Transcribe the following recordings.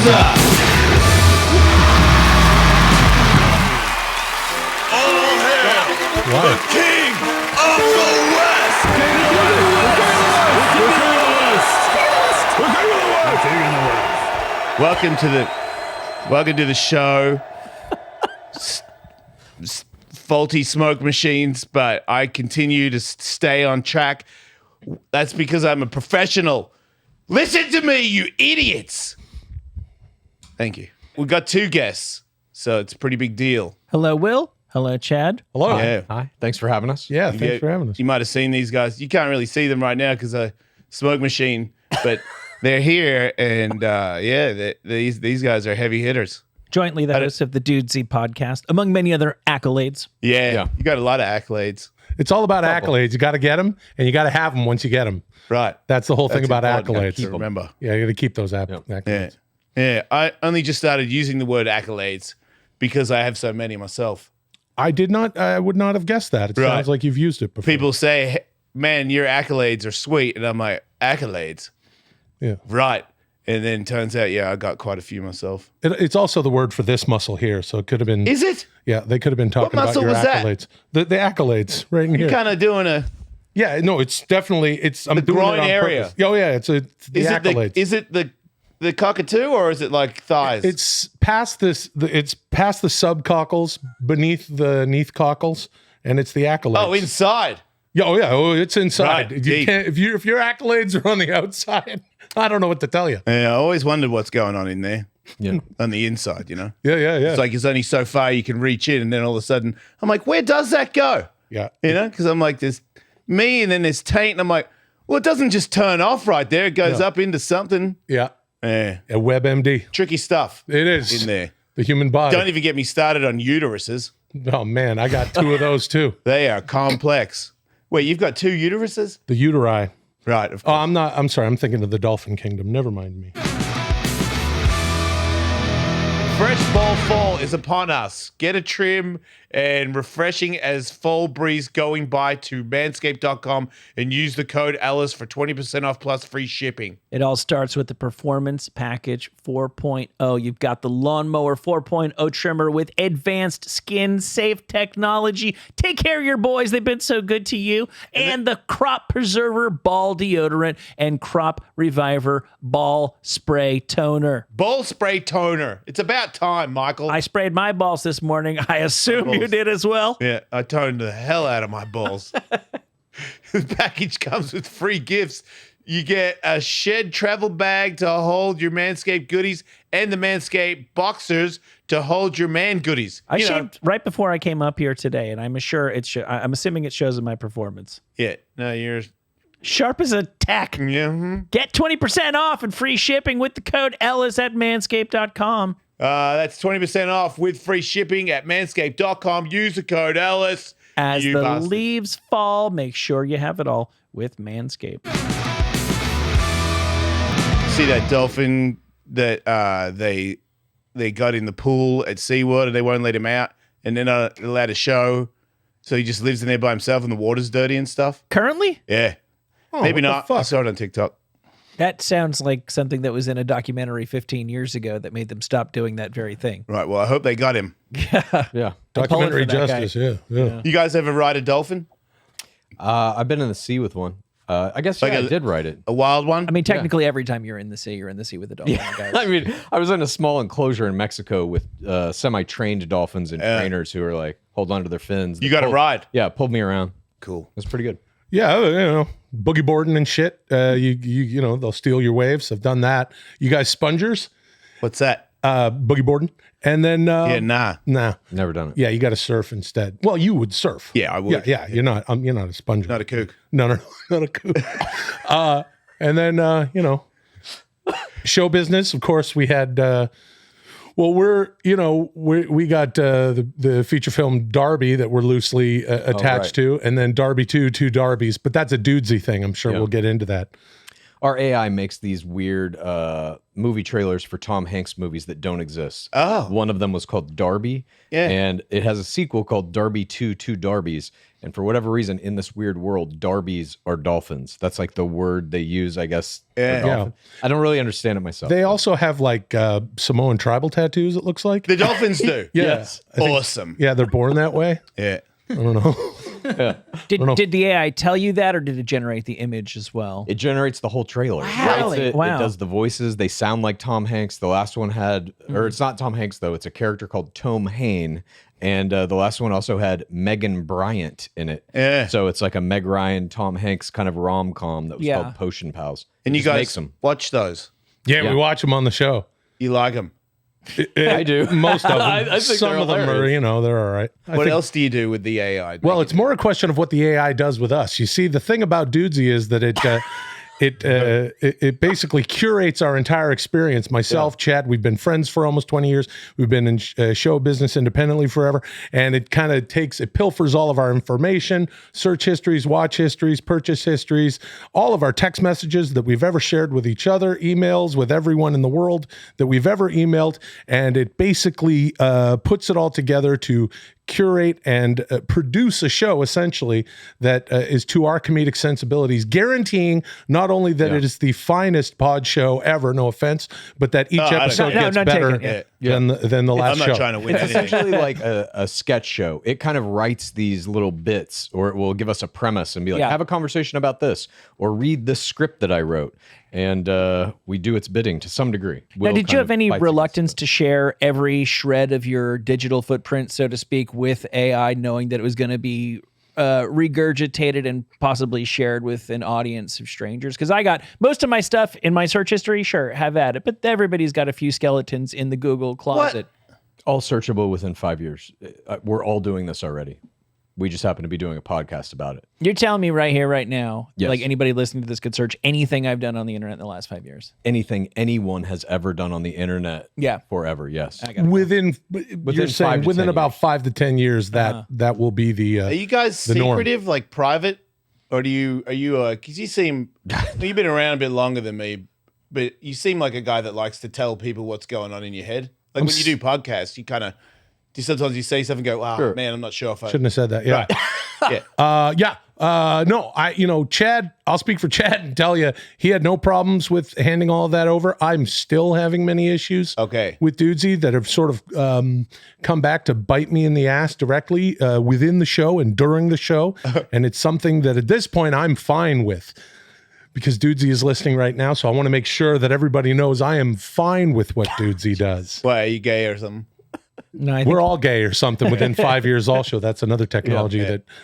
loser. All hail the king of the West. Welcome to the show. Faulty smoke machines, but I continue to stay on track. That's because I'm a professional. Listen to me, you idiots. Thank you. We've got two guests, so it's a pretty big deal. Hello, Will. Hello, Chad. Hello. Yeah. Hi. Thanks for having us. Yeah, thanks for having us. You might have seen these guys. You can't really see them right now because of smoke machine, but they're here, and these guys are heavy hitters. Jointly the hosts of the Dudesy podcast, among many other accolades. Yeah, you got a lot of accolades. It's all about accolades. You got to get them, and you got to have them once you get them. Right. That's the whole thing about important. accolades. Keep 'em. Remember. Yeah, you got to keep those accolades. Yeah. I only just started using the word accolades because I have so many myself. I would not have guessed that. It Right. sounds like you've used it before. People say, hey, man, your accolades are sweet. And I'm like, accolades? Yeah. Right. And then turns out, I got quite a few myself. It's also the word for this muscle here, so it could have been. Is it? Yeah, they could have been talking about muscle your was that? accolades. The accolades right in here. You're kind of doing a... Yeah, no, it's definitely I'm doing groin it on area. purpose. Oh yeah, it's the accolades. Is it the cockatoo or is it like thighs? It's past this. It's past the subcockles, beneath the neath cockles, and it's the accolades. Oh, inside. It's inside. Right, You can't if your accolades are on the outside. I don't know what to tell you. Yeah, I always wondered what's going on in there. Yeah. On the inside, you know? Yeah. It's like it's only so far you can reach in, and then all of a sudden, I'm like, where does that go? Yeah. You know? Because I'm like, there's me, and then there's taint, and I'm like, well, it doesn't just turn off right there. It goes up into something. Yeah. Yeah. A WebMD. Tricky stuff It is in there. the human body. Don't even get me started on uteruses. Oh man, I got two of those too. They are complex. Wait, you've got two uteruses? The uteri. Right, of Oh, course. I'm sorry. I'm thinking of the dolphin kingdom. Never mind me. Fresh ball fall is upon us. Get a trim and refreshing as fall breeze going by to manscaped.com and use the code Ellis for 20% off plus free shipping. It all starts with the Performance Package 4.0. You've got the Lawnmower 4.0 trimmer with advanced skin-safe technology. Take care of your boys. They've been so good to you. And the Crop Preserver Ball Deodorant and Crop Reviver Ball Spray Toner. Ball spray toner. It's about time, Michael. I sprayed my balls this morning. I assume you did as well. Yeah, I toned the hell out of my balls. The package comes with free gifts. You get a shed travel bag to hold your Manscaped goodies and the Manscaped boxers to hold your man goodies. I shaved right before I came up here today, and I'm assuming it shows in my performance. Yeah, no, you're... Sharp as a tack. Yeah. Get 20% off and free shipping with the code Ellis at manscaped.com. That's 20% off with free shipping at manscaped.com. Use the code Ellis. As you the bastard. leaves fall, make sure you have it all with Manscaped. See that dolphin that they got in the pool at SeaWorld and they won't let him out and they're not allowed to show. So he just lives in there by himself and the water's dirty and stuff. Currently? Yeah. Oh, Maybe what the not. fuck? I saw it on TikTok. That sounds like something that was in a documentary 15 years ago that made them stop doing that very thing. Right. Well, I hope they got him. Yeah. Documentary for that guy. justice. Yeah. You guys ever ride a dolphin? I've been in the sea with one. I guess Like I a- did ride it. A wild one? I mean, technically, every time you're in the sea with a dolphin. Guys. I mean, I was in a small enclosure in Mexico with semi-trained dolphins and trainers who were like, hold on to their fins. You got to ride. Yeah, pulled me around. Cool. It was pretty good. Yeah, boogie boarding and shit. You know, they'll steal your waves. I've done that. You guys spongers, What's that? boogie boarding, and then Yeah, nah. nah. Never done it. Yeah, you got to surf instead. Well, you would surf. Yeah, I would. Yeah. You're not a sponger. Not a kook. No, not a coup. And then show business. Of course, we had. We got the feature film Darby that we're loosely attached right. to, and then Darby 2, two Darbies. But that's a dudesy thing. I'm sure we'll get into that. Our AI makes these weird movie trailers for Tom Hanks movies that don't exist. Oh. One of them was called Darby. Yeah. And it has a sequel called Darby 2, Two Darbies. And for whatever reason, in this weird world, Darbies are dolphins. That's like the word they use, I guess. for Yeah. dolphin. I don't really understand it myself. They also have like Samoan tribal tattoos, it looks like. The dolphins do. Yes. Awesome. Yeah, they're born that way. Yeah. I don't know. Did the AI tell you that, or did it generate the image as well? It generates the whole trailer. Wow. It writes it, Wow. it does the voices. They sound like Tom Hanks. The last one had, or it's not Tom Hanks, though. It's a character called Tom Hain. And the last one also had Megan Bryant in it. Yeah. So it's like a Meg Ryan, Tom Hanks kind of rom-com that was Yeah. called Potion Pals. And It you just guys makes them. watch those. Yeah, we watch them on the show. You like them. I do. Most of them. I think Some they're of them are, hilarious. they're all right. What else do you do with the AI? Well, it's more a question of what the AI does with us. You see, the thing about Dudesy is that it basically curates our entire experience. Myself, Chad, we've been friends for almost 20 years. We've been in show business independently forever. And it kind of pilfers all of our information, search histories, watch histories, purchase histories, all of our text messages that we've ever shared with each other, emails with everyone in the world that we've ever emailed. And it basically puts it all together to curate and produce a show essentially that is to our comedic sensibilities, guaranteeing not only that it is the finest pod show ever, no offense, but that each episode gets not better taking it. than the last I'm not show. trying to win It's anything. essentially like a sketch show. It kind of writes these little bits, or it will give us a premise and be like, Yeah. have a conversation about this, or read this script that I wrote. And we do its bidding to some degree. Now, did you have any reluctance to share every shred of your digital footprint, so to speak, with AI, knowing that it was going to be regurgitated and possibly shared with an audience of strangers? Because I got most of my stuff in my search history, sure, have at it, but everybody's got a few skeletons in the Google closet. All searchable within 5 years. We're all doing this already. We just happen to be doing a podcast about it. You're telling me right here, right now, Yes. like anybody listening to this could search anything I've done on the internet in the last 5 years. Anything anyone has ever done on the internet Yeah. forever, yes. Within you're saying 5 to within 10 about years. 5 to 10 years, that will be the. Are you guys the norm. secretive, like private, or are you? Because you seem you've been around a bit longer than me, but you seem like a guy that likes to tell people what's going on in your head. Like when you do podcasts, you kind of sometimes you say something, and go, "Wow, Sure. man, I'm not sure if I." Shouldn't have said that. Yeah. Yeah. No, Chad, I'll speak for Chad and tell you he had no problems with handing all of that over. I'm still having many issues Okay. with Dudesy that have sort of come back to bite me in the ass directly within the show and during the show. And it's something that at this point I'm fine with because Dudesy is listening right now. So I want to make sure that everybody knows I am fine with what Dudesy does. Why are you gay or something? No, I think We're all gay or something within 5 years. Also, that's another technology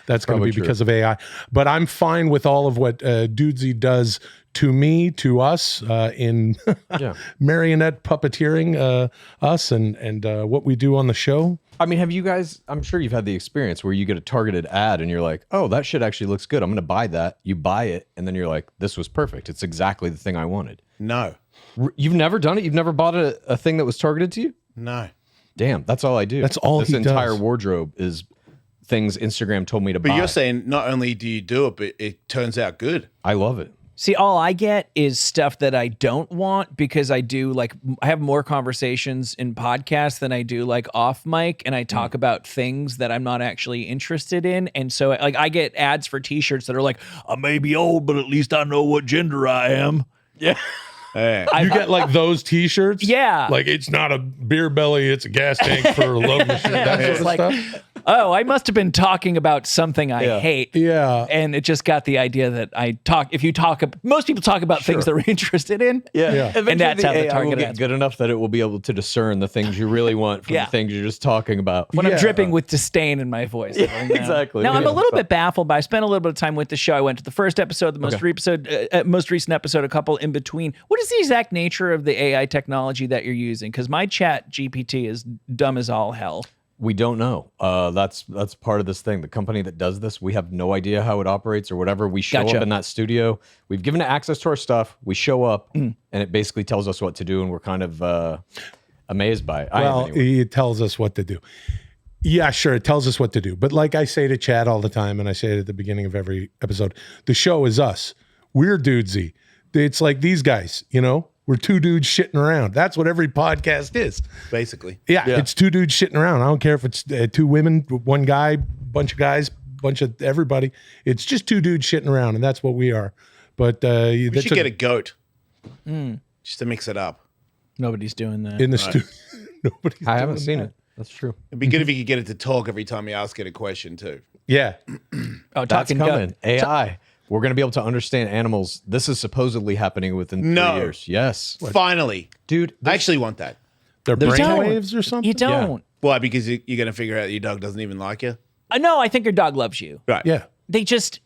that's going to Probably be true. because of AI. But I'm fine with all of what Dudesy does to me, to us, in marionette puppeteering us and what we do on the show. I mean, have you guys, I'm sure you've had the experience where you get a targeted ad and you're like, oh, that shit actually looks good. I'm going to buy that. You buy it. And then you're like, this was perfect. It's exactly the thing I wanted. No. You've never done it? You've never bought a thing that was targeted to you? No. Damn, that's all I do. That's all this he entire does. wardrobe is things Instagram told me to But buy. you're saying not only do you do it, but it turns out good. I love it. See, all I get is stuff that I don't want because I do I have more conversations in podcasts than I do like off mic, and I talk about things that I'm not actually interested in. And so like I get ads for t-shirts that are like, I may be old, but at least I know what gender I am. Yeah. Yeah. You get like those T-shirts, Yeah. Like it's not a beer belly, it's a gas tank for a love machine. That sort It's of like, stuff. oh, I must have been talking about something I hate. Yeah. And it just got the idea that most people talk about things they're interested in. Yeah. Eventually And that's the how the AI will target get ads good enough that it will be able to discern the things you really want from Yeah. the things you're just talking about. When Yeah. I'm dripping with disdain in my voice. exactly. Now, I'm Yeah. a little bit baffled, but I spent a little bit of time with the show. I went to the first episode, the most recent episode, a couple in between. What is the exact nature of the AI technology that you're using? Because my chat GPT is dumb as all hell. We don't know. That's part of this thing. The company that does this, we have no idea how it operates or whatever. We show Gotcha. up in that studio. We've given it access to our stuff. We show up, and it basically tells us what to do, and we're kind of amazed by it. I am Well, anyway. it tells us what to do. Yeah, sure. It tells us what to do. But like I say to Chad all the time, and I say it at the beginning of every episode, the show is us. We're Dudesy. it's like these guys, we're two dudes shitting around. That's what every podcast is. Basically. Yeah, it's two dudes shitting around. I don't care if it's two women, one guy, bunch of guys, bunch of everybody. It's just two dudes shitting around, and that's what we are. But We should get a goat. Just to mix it up. Nobody's doing that. in the studio. Nobody's I haven't doing seen that. it. That's true. It'd be good if you could get it to talk every time you ask it a question too. Yeah. Oh, That's talking coming. AI. We're going to be able to understand animals. This is supposedly happening within 3 No. years. Yes. Finally. Dude, I actually want that. They're You brain don't. waves or something? You don't. Why? Because you're going to figure out your dog doesn't even like you? No, I think your dog loves you. Right. Yeah.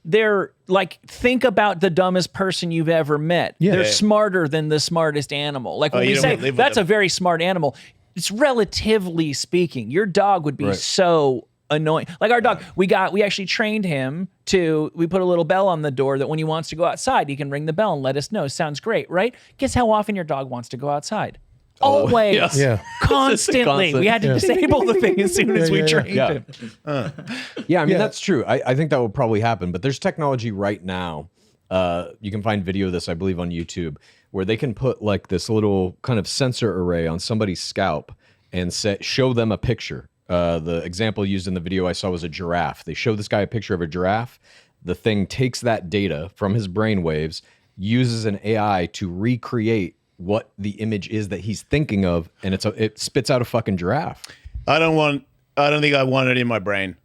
They're like, think about the dumbest person you've ever met. Yeah. They're Yeah. smarter than the smartest animal. Like when you we don't say wanna live with that's them. a very smart animal, it's relatively speaking. Your dog would be Right. so annoying. Like our dog, we actually trained him we put a little bell on the door that when he wants to go outside, he can ring the bell and let us know. Sounds great, right? Guess how often your dog wants to go outside? Always. yes. Yeah. Constantly. Constant. We had to disable the thing as soon as we yeah. trained Yeah. him. Yeah, I mean, Yeah. that's true. I think that will probably happen, but there's technology right now. You can find video of this, I believe, on YouTube, where they can put like this little kind of sensor array on somebody's scalp and show them a picture. The example used in the video I saw was a giraffe. They show this guy a picture of a giraffe. The thing takes that data from his brain waves, uses an AI to recreate what the image is that he's thinking of, and it spits out a fucking giraffe. I don't think I want it in my brain.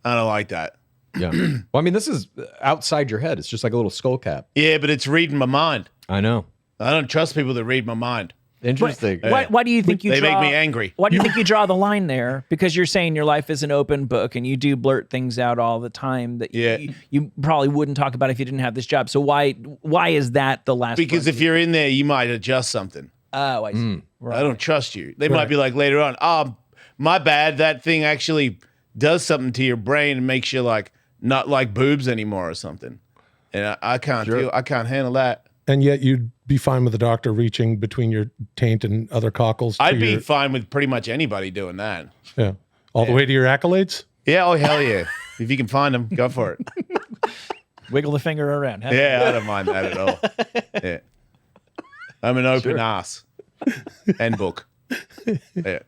I don't like that. Yeah. Well, I mean, this is outside your head. It's just like a little skull cap. Yeah, but it's reading my mind. I know. I don't trust people that read my mind. Interesting. Why do you think you They draw? make me angry. Why do you think you draw the line there? Because you're saying your life is an open book, and you do blurt things out all the time that Yeah. you probably wouldn't talk about if you didn't have this job. So why is that the last? Because part? if you're in there, you might adjust something. Oh, I see. I don't trust you. They might be like later on, my bad. That thing actually does something to your brain and makes you like not like boobs anymore or something. And I can't I can't handle that. And yet you'd be fine with the doctor reaching between your taint and other cockles. to I'd be your- fine with pretty much anybody doing that. yeah. All the way to your accolades? Yeah, oh hell yeah. If you can find them, go for it. Wiggle the finger around. Have Yeah, I don't mind that at all. Yeah. I'm an open ass. And book. Yeah.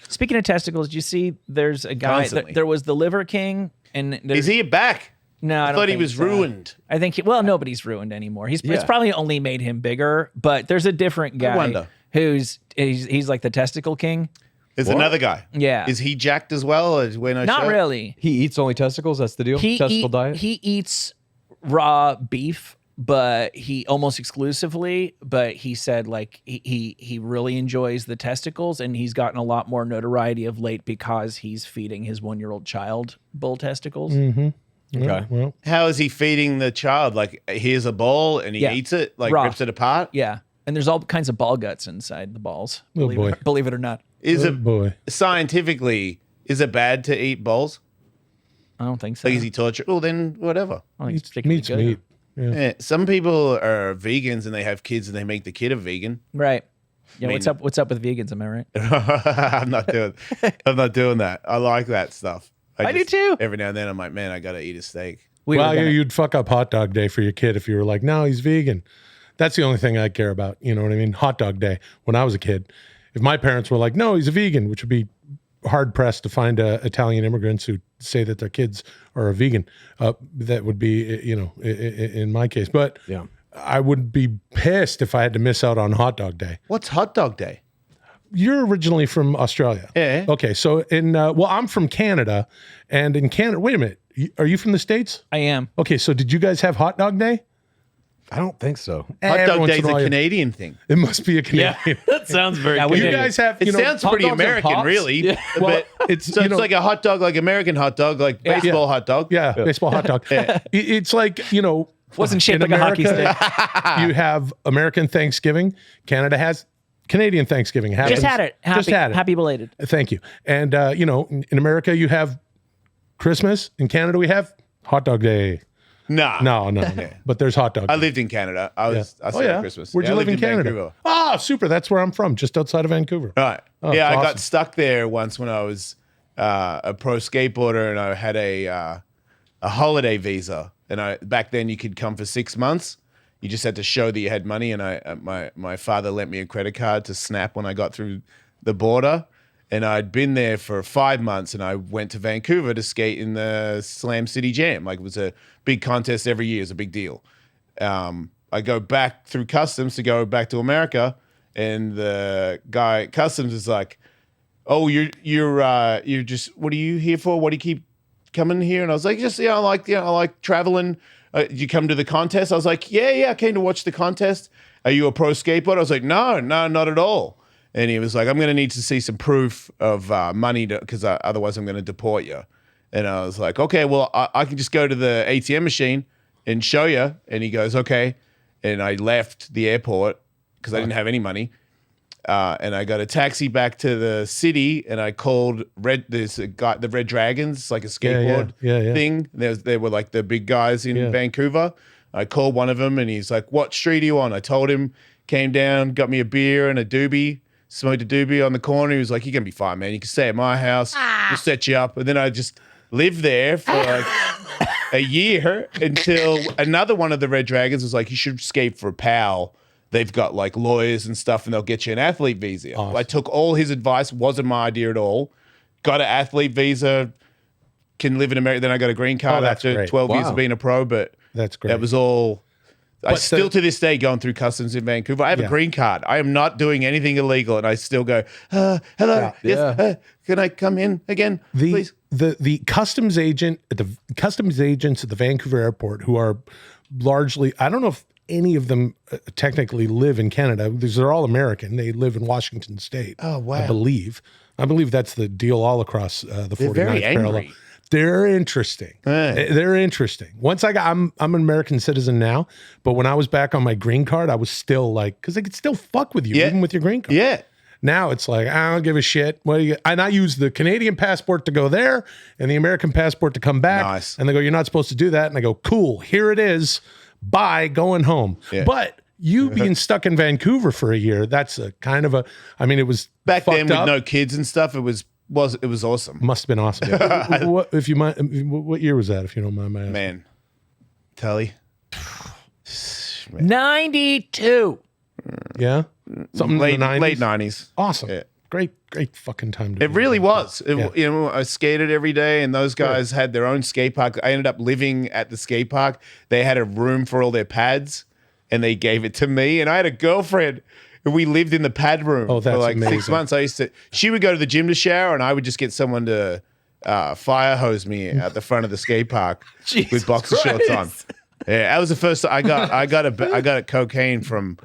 Speaking of testicles, did you see there's a guy, Constantly. there was the Liver King, and there's, Is he back? no, I I don't thought he think was so. ruined. I think, nobody's ruined anymore. It's Yeah. probably only made him bigger, but there's a different guy wonder. he's like the testicle king. There's another guy. Yeah. Is he jacked as well? Or is no Not shirt? really. He eats only testicles. That's the deal. Testicle diet. He eats raw beef, but he almost exclusively. But he said like he really enjoys the testicles, and he's gotten a lot more notoriety of late because he's feeding his 1-year-old child bull testicles. Okay. Well, How is he feeding the child? Like, here's a ball and he Yeah. eats it, like Raw. rips it apart? Yeah, and there's all kinds of ball guts inside the balls. Oh, boy. Believe it or not, Is oh it boy. scientifically, is it bad to eat balls? I don't think so. Like, is he tortured? Well, then whatever. I don't think it's particularly Meat's good. meat. Yeah. Yeah, some people are vegans and they have kids and they make the kid a vegan. Right. Yeah. mean- What's up with vegans? Am I right? I'm not doing that. I like that stuff. I do too. Every now and then I'm like, man, I gotta eat a steak. We Well, were gonna- you'd fuck up hot dog day for your kid if you were like, no, he's vegan. That's the only thing I care about. You know what I mean? Hot dog day when I was a kid. If my parents were like, no, he's a vegan, which would be hard pressed to find Italian immigrants who say that their kids are a vegan. That would be, in my case. But Yeah. I would be pissed if I had to miss out on hot dog day. What's hot dog day? You're originally from Australia. Yeah. Okay. So I'm from Canada, and in Canada, wait a minute. Are you from the States? I am. Okay. So did you guys have hot dog day? I don't think so. Hot Every dog once day's in a a while, Canadian thing. It must be a Canadian. that sounds very. Yeah, we You did. guys have, It you know, sounds hot pretty dogs and American, pops? really. Yeah. well, But it's so you it's know, like a hot dog, like American hot dog, like baseball hot dog. yeah, baseball hot dog. It's like, you know, Wasn't shaped in like a hockey America, stick. you have American Thanksgiving. Canada has Canadian Thanksgiving. It happens- Just had it. Happy, Just had it. Happy belated. Thank you. And in America you have Christmas. In Canada we have hot dog day. Nah. No. But there's hot dog. I day. lived in Canada. I stayed at Christmas. Where'd Yeah, you I live lived in Canada? Vancouver. Ah, super. That's where I'm from, just outside of Vancouver. Right. Oh, yeah, I awesome. got stuck there once when I was a pro skateboarder and I had a holiday visa. And back then you could come for 6 months You just had to show that you had money, and my father lent me a credit card to snap when I got through the border. And I'd been there for 5 months, and I went to Vancouver to skate in the Slam City Jam. Like, it was a big contest every year. It was a big deal. I go back through customs to go back to America, and the guy at customs is like, "Oh, you're just, what are you here for? What do you keep coming here?" And I was like, I like traveling. Did you come to the contest? I was like, yeah, I came to watch the contest. Are you a pro skateboarder? I was like, no, not at all. And he was like, I'm going to need to see some proof of money because otherwise I'm going to deport you. And I was like, okay, well, I can just go to the ATM machine and show you. And he goes, okay. And I left the airport because I didn't have any money. And I got a taxi back to the city, and I called the Red Dragons, like a skateboard thing. They were like the big guys in Vancouver. I called one of them, and he's like, "What street are you on?" I told him, came down, got me a beer and a doobie, smoked a doobie on the corner. He was like, "You're going to be fine, man. You can stay at my house. We'll set you up." And then I just lived there for like a year until another one of the Red Dragons was like, "You should skate for a pal. They've got like lawyers and stuff, and they'll get you an athlete visa." Awesome. I took all his advice. Wasn't my idea at all. Got an athlete visa. Can live in America. Then I got a green card after great. 12 years of being a pro. But that's great. That was all. I still to this day going through customs in Vancouver. I have a green card. I am not doing anything illegal, and I still go, "Hello, yes, can I come in again, please?" The customs agents at the Vancouver airport, who are largely, I don't know if any of them technically live in Canada, because they're all American. They live in Washington State. Oh, wow. I believe that's the deal all across the 49th parallel. They're interesting. They're interesting. Once I'm an American citizen now, but when I was back on my green card, I was still like, because they could still fuck with you even with your green card. Yeah. Now it's like, I don't give a shit. And I use the Canadian passport to go there and the American passport to come back. Nice. And they go, "You're not supposed to do that." And I go, "Cool, here it is. Bye, going home." Yeah. But you being stuck in Vancouver for a year, that's a kind of it was back then with no kids and stuff. It was awesome. Must have been awesome. What year was that, if you don't mind my asking? Man, Tully. 92. Yeah, something late in the 90s? Late 90s. Awesome. Yeah. Great fucking time to It really was. I skated every day, and those guys had their own skate park. I ended up living at the skate park. They had a room for all their pads, and they gave it to me. And I had a girlfriend, and we lived in the pad room for like amazing. 6 months. She would go to the gym to shower, and I would just get someone to fire hose me at the front of the skate park with boxer shorts on. Yeah, that was the first. I got a cocaine from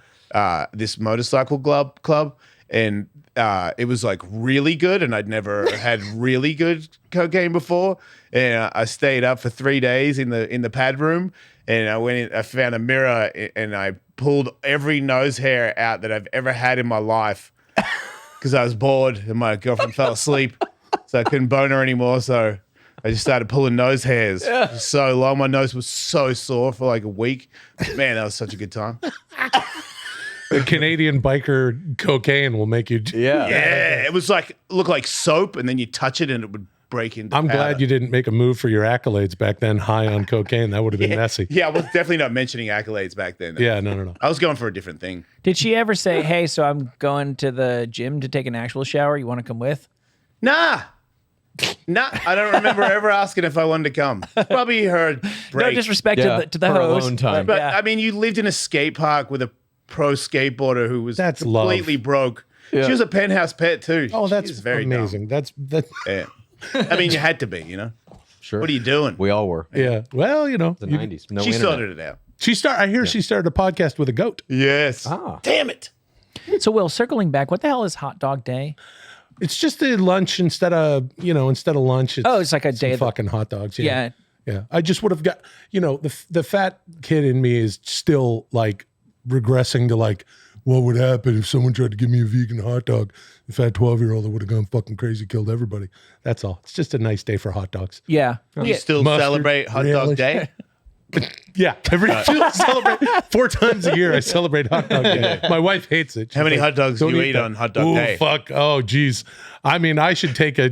this motorcycle club, and it was like really good, and I'd never had really good cocaine before. And I stayed up for 3 days in the pad room, and I went in, I found a mirror, and I pulled every nose hair out that I've ever had in my life because I was bored, and my girlfriend fell asleep, so I couldn't bone her anymore. So I just started pulling nose hairs. Yeah. So long, my nose was so sore for like a week. Man, that was such a good time. The Canadian biker cocaine will make you. Yeah. It was looked like soap, and then you touch it and it would break into I'm powder. glad you didn't make a move for your accolades back then, high on cocaine. That would have been messy. Yeah, I was definitely not mentioning accolades back then. Yeah, no. I was going for a different thing. Did she ever say, "Hey, so I'm going to the gym to take an actual shower. You want to come with?" Nah, I don't remember ever asking if I wanted to come. Probably her break. No disrespect to the host. Alone time. But I mean, you lived in a skate park with a pro skateboarder who was completely broke. Yeah. She was a penthouse pet too. Oh, that's very amazing. Dumb. That's yeah. I mean, you had to be, Sure. What are you doing? We all were. Yeah. Well, the 90s. No she internet. sorted it out. I hear she started a podcast with a goat. Yes. Damn it. So, Will, circling back, what the hell is Hot Dog Day? It's just a lunch instead of lunch. It's like a day of fucking hot dogs. Yeah. Yeah. I just would have got, the fat kid in me is still like regressing to like, what would happen if someone tried to give me a vegan hot dog? The fat 12-year-old, I would have gone fucking crazy, killed everybody. That's all. It's just a nice day for hot dogs. Yeah. You still celebrate Hot Dog Day? Yeah, celebrate 4 times a year. I celebrate hot dog day. My wife hates it. How many hot dogs do "Don't you eat eat that." on hot dog Ooh, day? Fuck. Oh, geez. I mean, I should take a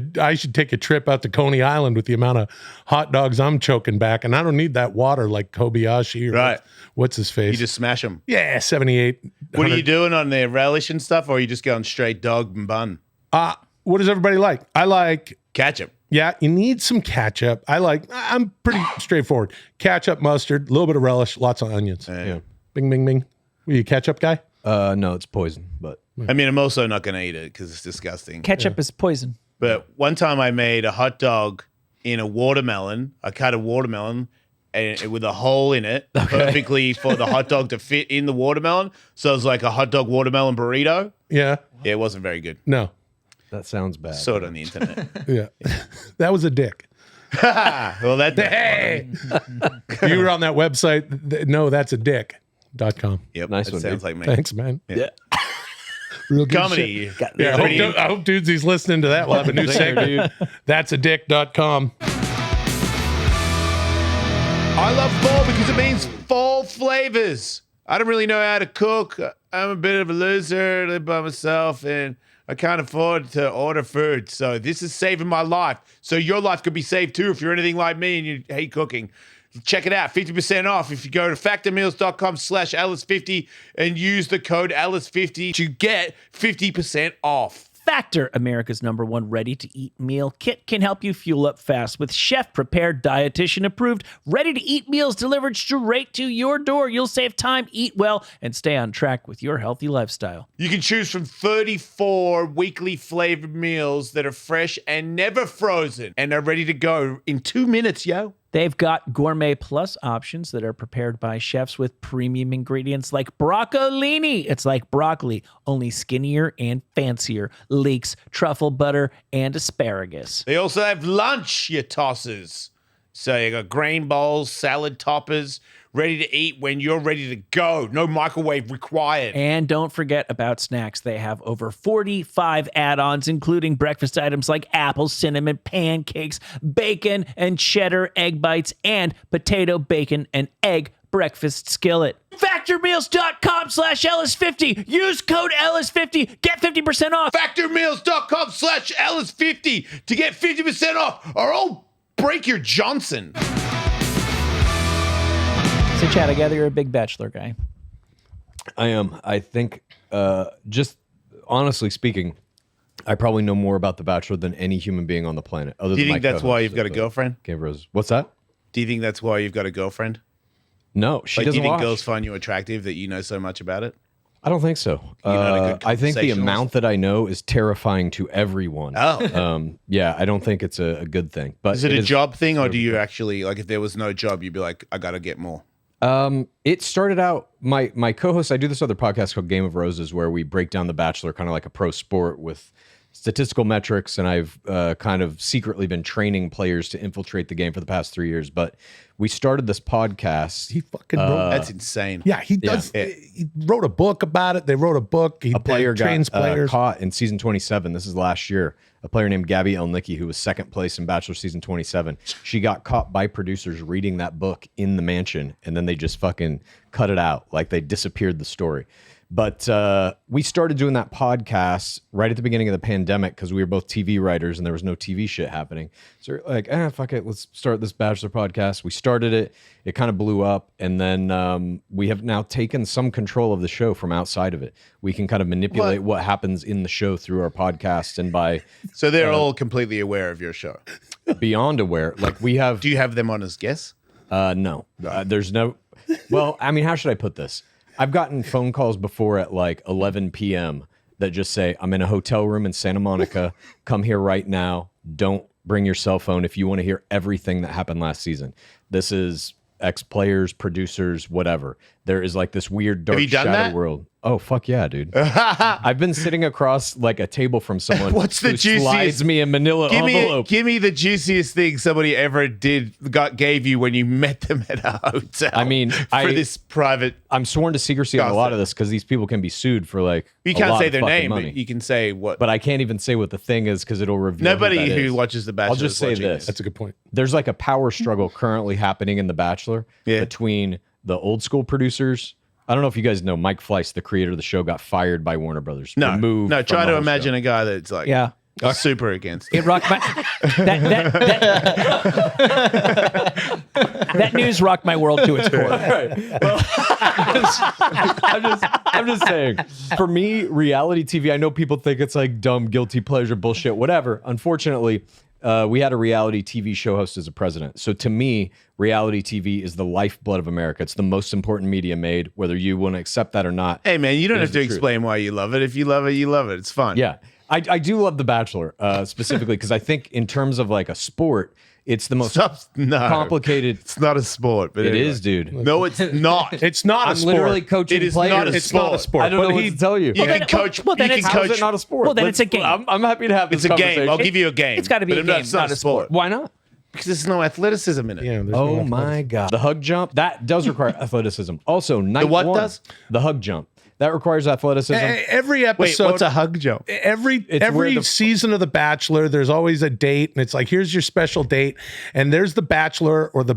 trip out to Coney Island with the amount of hot dogs I'm choking back, and I don't need that water like Kobayashi or Right. what's his face. You just smash them. Yeah, 78. What are 100. you doing on the relish and stuff, or are you just going straight dog and bun? What does everybody like? I like. Ketchup. Yeah, you need some ketchup. I'm pretty straightforward. Ketchup, mustard, a little bit of relish, lots of onions. Yeah. Bing, bing, bing. Were you a ketchup guy? No, it's poison, but I mean, I'm also not going to eat it because it's disgusting. Ketchup is poison. But one time I made a hot dog in a watermelon. I cut a watermelon and with a hole in it perfectly for the hot dog to fit in the watermelon. So it was like a hot dog watermelon burrito. Yeah. Yeah, it wasn't very good. No. that sounds bad. Saw it on the internet. Yeah. That was a dick. Well, that Hey. You were on that website. No, that's a dick.com. Yep, Nice that one, sounds dude. like me. Thanks, man. Yeah. Real good shit. Comedy. Yeah, I hope Dudesy's listening to that. We'll have a new segment. That's a dick.com. I love fall because it means fall flavors. I don't really know how to cook. I'm a bit of a loser. I live by myself and I can't afford to order food. So this is saving my life. So your life could be saved too if you're anything like me and you hate cooking. Check it out. 50% off if you go to factormeals.com/Ellis50 and use the code Ellis50 to get 50% off. Factor, America's #1 ready-to-eat meal kit, can help you fuel up fast with chef-prepared, dietitian-approved, ready-to-eat meals delivered straight to your door. You'll save time, eat well, and stay on track with your healthy lifestyle. You can choose from 34 weekly flavored meals that are fresh and never frozen and are ready to go in 2 minutes, yo. They've got gourmet plus options that are prepared by chefs with premium ingredients like broccolini. It's like broccoli, only skinnier and fancier. Leeks, truffle butter, and asparagus. They also have lunch, you tossers. So you got grain bowls, salad toppers, ready to eat when you're ready to go. No microwave required. And don't forget about snacks. They have over 45 add-ons, including breakfast items like apple, cinnamon, pancakes, bacon, and cheddar egg bites, and potato, bacon, and egg breakfast skillet. Factormeals.com/Ellis50. Use code Ellis50. Get 50% off. Factormeals.com/Ellis50 to get 50% off, or I'll break your Johnson. So, Chad, I gather you're a big Bachelor guy. I am. I think, just honestly speaking, I probably know more about The Bachelor than any human being on the planet. Other Do you than think my that's why you've got a girlfriend? Game Rose. What's that? Do you think that's why you've got a girlfriend? No, she Like, do doesn't you think watch. girls find you attractive that you know so much about it? I don't think so. not a good I think the conversationalist? amount that I know is terrifying to everyone. Oh. Yeah, I don't think it's a good thing. But Is it a job thing, or do you actually, like, if there was no job, you'd be like, I got to get more? It started out, my co-host, I do this other podcast called Game of Roses where we break down The Bachelor kind of like a pro sport with statistical metrics, and I've kind of secretly been training players to infiltrate the game for the past 3 years. But we started this podcast. He fucking wrote. That's insane. Yeah, he does. He wrote a book about it. They wrote a book. He A player trains got players. caught in season 27. This is last year. A player named Gabby Elnicki, who was second place in Bachelor season 27. She got caught by producers reading that book in the mansion, and then they just fucking cut it out. Like they disappeared the story. But we started doing that podcast right at the beginning of the pandemic because we were both TV writers and there was no TV shit happening. So we're like, fuck it, let's start this Bachelor podcast. We started it. It kind of blew up. And then we have now taken some control of the show from outside of it. We can kind of manipulate what happens in the show through our podcast and by So they're all completely aware of your show. beyond aware. Like we have... Do you have them on as guests? No. There's no... Well, I mean, how should I put this? I've gotten phone calls before at like 11 p.m. that just say, I'm in a hotel room in Santa Monica. Come here right now. Don't bring your cell phone if you want to hear everything that happened last season. This is ex-players, producers, whatever. there is like this weird dark you done shadow that? world. Oh fuck yeah, dude! I've been sitting across like a table from someone. What's the who juiciest- slides me a Manila envelope? Give me the juiciest thing somebody ever gave you when you met them at a hotel. I mean, for this private. I'm sworn to secrecy on a lot of this because these people can be sued for like. You a can't lot say of their fucking name, money. but you can say what. But I can't even say what the thing is because it'll reveal. Nobody who, that who is. watches The Bachelor. I'll just is say watching this. That's a good point. There's like a power struggle currently happening in The Bachelor between the old school producers. I don't know if you guys know Mike Fleiss, the creator of the show, got fired by Warner Brothers. No, Removed no. from Try the to whole imagine show. a guy that's like Yeah. super against. It rocked my that news rocked my world to its core. I'm just saying. For me, reality TV, I know people think it's like dumb, guilty pleasure bullshit, whatever. Unfortunately, we had a reality TV show host as a president. So to me, reality TV is the lifeblood of America. It's the most important media made, whether you want to accept that or not. Hey man, you don't It have is to the truth. explain why you love it. If you love it, you love it. It's fun. Yeah. I do love The Bachelor specifically because I think in terms of like a sport, it's the most No. complicated. It's not a sport, but It anyway. is, dude. No, it's not. It's not a I'm sport. literally coaching It is players. not a It's not a sport. I don't but know what to tell you. You then- can coach. well, then you it's- can How is coach. it not a sport? Well, then it's a game. I'm happy to have this It's a game. conversation. I'll give you a game. It's gotta be but a game, it's not not a a sport. sport. Why not? Because there's no athleticism in it. Yeah, there's Oh no my god! The hug jump that does require athleticism. Also, night what one, does? the hug jump that requires athleticism. Every Wait, episode. what's a hug jump? Every where the- season of The Bachelor, there's always a date, and it's like, here's your special date, and there's the Bachelor or the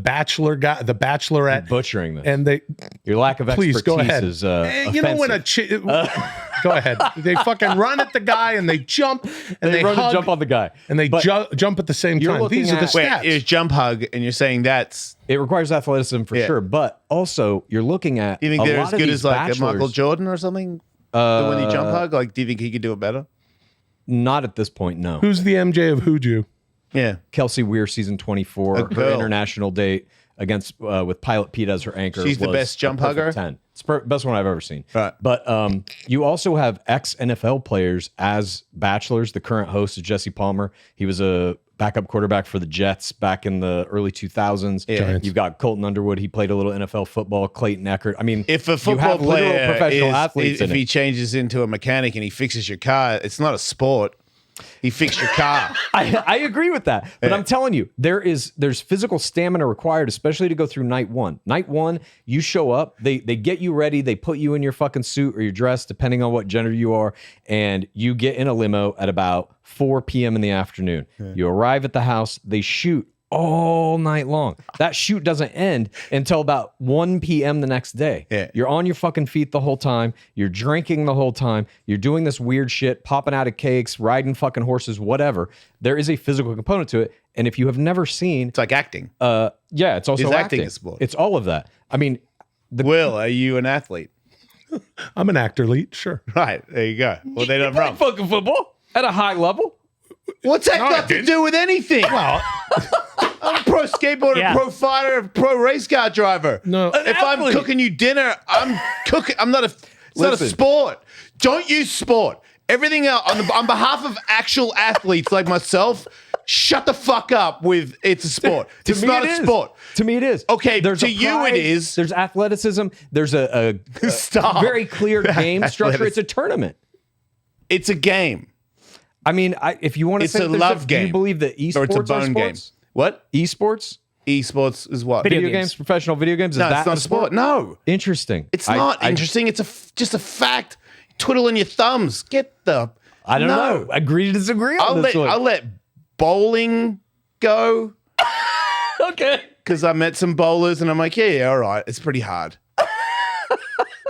Bachelor guy, the Bachelorette, Butchering this. and they Your lack of please expertise go ahead. is You know when a offensive. go ahead, they fucking run at the guy and they jump and they, run hug, and jump on the guy, and they But jump at the same you're time. looking These are the at- Wait, stats. it's jump hug, and you're saying that's. It requires athleticism for Yeah. sure, but also you're looking at. Do you think a they're lot as of good these as like a Michael bachelors- Jordan or something? When you jump hug, like, do you think he could do it better? Not at this point, no. Who's the MJ of Hooju? Yeah. Kelsey Weir, season 24, A her girl. international date against with Pilot Pete as her anchor. She's the was best jump a perfect hugger? 10. It's best one I've ever seen. Right. But you also have ex-NFL players as bachelors. The current host is Jesse Palmer. He was a backup quarterback for the Jets back in the early 2000s. Giants. You've got Colton Underwood. He played a little NFL football. Clayton Eckert. I mean, If a you football have literal player professional athletes if in he it. changes into a mechanic and he fixes your car, it's not a sport. He fixed your car. I agree with that, but I'm telling you, there's physical stamina required, especially to go through night one. Night one, you show up, they get you ready, they put you in your fucking suit or your dress, depending on what gender you are, and you get in a limo at about 4 p.m. in the afternoon. You arrive at the house, they shoot all night long. That shoot doesn't end until about 1 p.m. the next day. Yeah. You're on your fucking feet the whole time. You're drinking the whole time. You're doing this weird shit, popping out of cakes, riding fucking horses, whatever. There is a physical component to it. And if you have never seen, It's like acting. yeah, it's also Is acting acting. a sport? It's all of that. I mean, Will, are you an athlete? I'm an actor, lead, sure. Right. There you go. Well, they don't play wrong. fucking football at a high level. What's that got to do with anything? Well, I'm a pro skateboarder, Yeah. pro fighter, pro race car driver. No. If I'm athlete. cooking you dinner, I'm cooking. I'm not a. It's not a Listen. sport. Don't use sport. Everything else on behalf of actual athletes like myself. Shut the fuck up with it's a sport. It's me, not it a is. sport. To me, it is. Okay, there's to a you it prize, is. There's athleticism. There's a Stop. very clear game structure. It's a tournament. It's a game. I mean, if you want to It's say a there's love do you game. believe that esports Or it's a are bone game. sports? What? Esports, Esports is what? Video video games. games, professional video games. Is No, that it's not a sport. No, Interesting. it's not interesting. It's just a fact. Twiddling your thumbs. Get the. I don't No. know. Agree to disagree on this one. I'll let bowling go Okay. because I met some bowlers and I'm like, yeah, all right. It's pretty hard.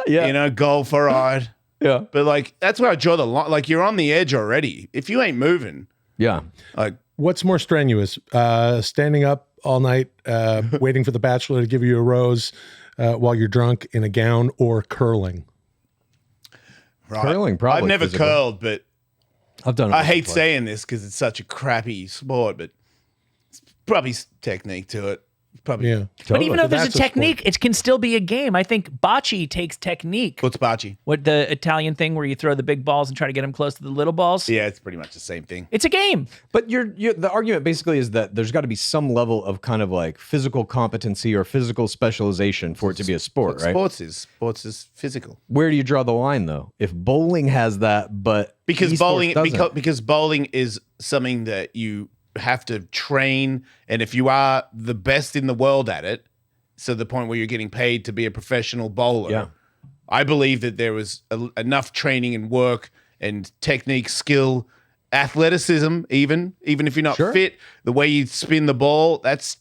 Yeah. You know, golf, all right. Yeah. But like, that's where I draw the line. Like, you're on the edge already. If you ain't moving, Yeah. like, what's more strenuous? Standing up all night, waiting for the bachelor to give you a rose while you're drunk in a gown, or curling? right. Curling, probably I've never physical. curled, but I've done it. I hate before. saying this because it's such a crappy sport, but it's probably technique to it. Probably. Yeah. But even though So there's a that's a sport. technique, it can still be a game. I think bocce takes technique. What's bocce? What, the Italian thing where you throw the big balls and try to get them close to the little balls? Yeah, it's pretty much the same thing. It's a game. But the argument basically is that there's got to be some level of kind of like physical competency or physical specialization for it to be a sport, right? Sports is physical. Where do you draw the line though? If bowling has that, but Because esports bowling doesn't. because bowling is something that you have to train, and if you are the best in the world at it, so the point where you're getting paid to be a professional bowler, Yeah. I believe that there was enough training and work and technique, skill, athleticism, even if you're not Sure. fit, the way you spin the ball, that's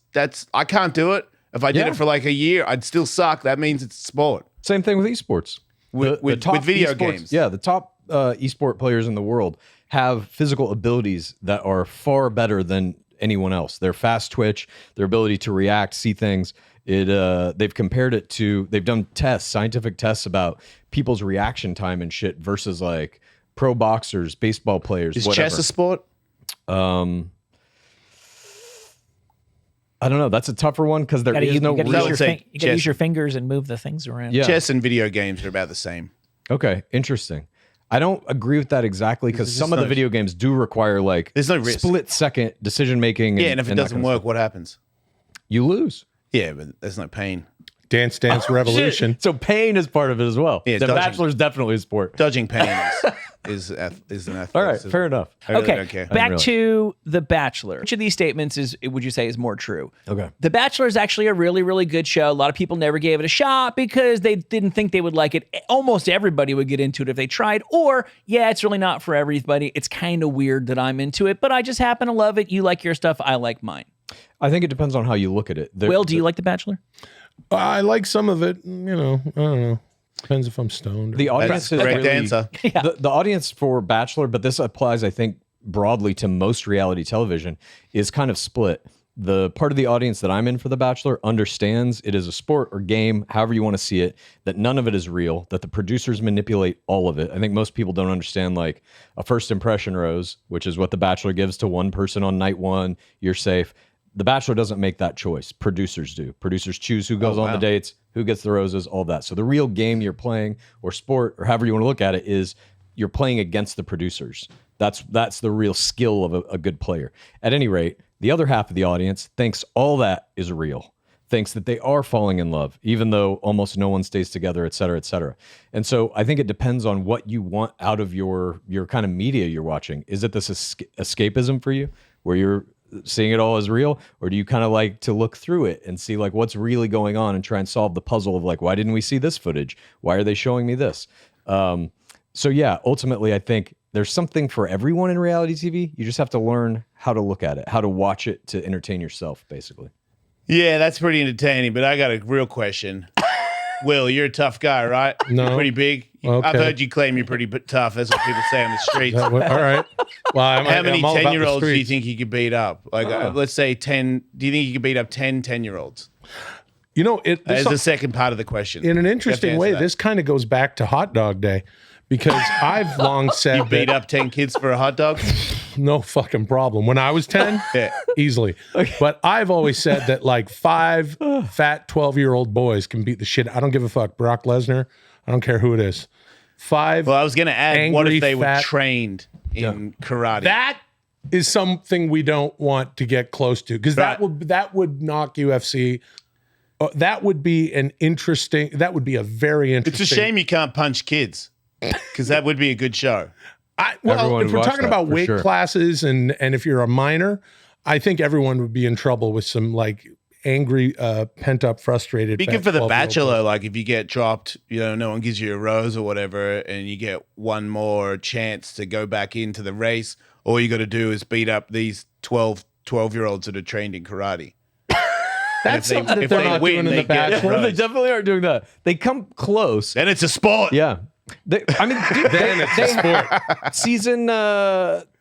I can't do it. If I did Yeah. it for like a year, I'd still suck. That means it's sport. Same thing with esports. With video games. Yeah, the top esport players in the world have physical abilities that are far better than anyone else. Their fast twitch, their ability to react, see things. They've compared it to, they've done tests, scientific tests about people's reaction time and shit versus like pro boxers, baseball players, Is whatever. chess a sport? I don't know. That's a tougher one because there Gotta is use- no you gotta real. use your say you gotta use chess. your fingers and move the things around. Yeah. Chess and video games are about the same. Okay, interesting. I don't agree with that exactly because There's some of the no- video games do require like There's no risk. split second decision making. Yeah, and if it doesn't work, what happens? you lose. Yeah, but there's no pain. Dance Dance Revolution. Shit. So pain is part of it as well. Yeah, the dodging. Bachelor's definitely a sport. Dodging pain is an athleticism. All right, fair enough. I really Okay, don't care. back really. to The Bachelor. Which of these statements would you say is more true? Okay. The Bachelor is actually a really, really good show. A lot of people never gave it a shot because they didn't think they would like it. Almost everybody would get into it if they tried. Or, yeah, it's really not for everybody. It's kind of weird that I'm into it, but I just happen to love it. You like your stuff. I like mine. I think it depends on how you look at it. Will, do you like The Bachelor? I like some of it. You know, I don't know. Depends if I'm stoned. The audience is Correct really, answer. the audience for Bachelor, but this applies, I think, broadly to most reality television, is kind of split. The part of the audience that I'm in for The Bachelor understands it is a sport or game, however you want to see it, that none of it is real, that the producers manipulate all of it. I think most people don't understand like a first impression rose, which is what The Bachelor gives to one person on night one. You're safe. The Bachelor doesn't make that choice. Producers do. Producers choose who goes on the dates, who gets the roses, all that. So the real game you're playing, or sport, or however you want to look at it, is you're playing against the producers. That's the real skill of a good player. At any rate, the other half of the audience thinks all that is real, thinks that they are falling in love, even though almost no one stays together, et cetera, et cetera. And so I think it depends on what you want out of your kind of media you're watching. Is it this escapism for you, where you're seeing it all as real, or do you kind of like to look through it and see like what's really going on and try and solve the puzzle of like, why didn't we see this footage? Why are they showing me this? So yeah, ultimately I think there's something for everyone in reality TV. You just have to learn how to look at it, how to watch it to entertain yourself, basically. Yeah, that's pretty entertaining, but I got a real question. Will, you're a tough guy, right? No. You're pretty big. Okay. I've heard you claim you're pretty tough. That's what people say on the streets. All right. Well, How many I'm all about the 10-year-olds do you streets. think you could beat up? Like, let's say 10. Do you think you could beat up 10-year-olds? You know, As the second part of the question. in an You have to interesting answer way, that. this kind of goes back to Hot Dog Day, because I've long said You beat that up 10 kids for a hot dog? no fucking problem. When I was 10, Yeah. easily. But I've always said that like 5 fat 12-year-old boys can beat the shit. I don't give a fuck. Brock Lesnar, I don't care who it is. 5. Well, I was going to add, what Angry, if they were fat- trained in karate? That is something we don't want to get close to, because Right. that would knock UFC. That would be a very interesting. It's a shame you can't punch kids, because that would be a good show. Everyone Well, if would we're watch talking that, about for weight sure. classes and if you're a minor, I think everyone would be in trouble with some like angry, pent up, frustrated. Speaking fat for The 12-year-old Bachelor, boys. like if you get dropped, no one gives you a rose or whatever, and you get one more chance to go back into the race, all you got to do is beat up these 12-year-olds that are trained in karate. That's if they- something that if they're they not win, doing in they The get Bachelor. Right. They definitely aren't doing that. They come close. Then it's a sport. Yeah. Dude, Then it's a sport. Season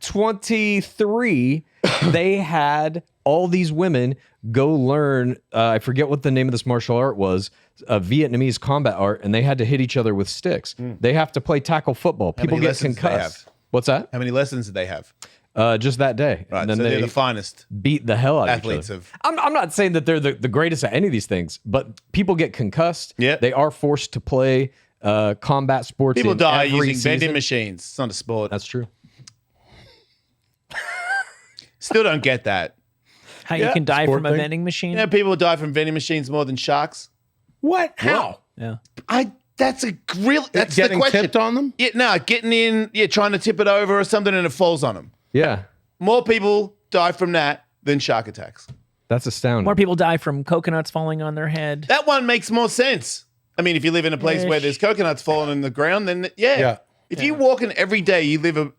23, they had all these women go learn, I forget what the name of this martial art was, Vietnamese combat art, and they had to hit each other with sticks. They have to play tackle football. People many get lessons do they concussed. have? What's that? How many lessons did they have? just that day. Right, And then so they're they the finest beat the hell out athletes of each of. other. I'm not saying that they're the greatest at any of these things, but people get concussed. Yeah. They are forced to play combat sports. People in die every using vending season. machines. It's not a sport. That's true. Still don't get that. How you can die sport from a thing. vending machine? You know, people die from vending machines more than sharks. What? How? Yeah. That's a real. That's the Getting question. tipped on them? Yeah, no, getting in. Yeah, trying to tip it over or something, and it falls on them. Yeah. More people die from that than shark attacks. That's astounding. More people die from coconuts falling on their head. That one makes more sense. I mean, if you live in a place where there's coconuts falling in the ground, then yeah. Yeah. If you walk in every day,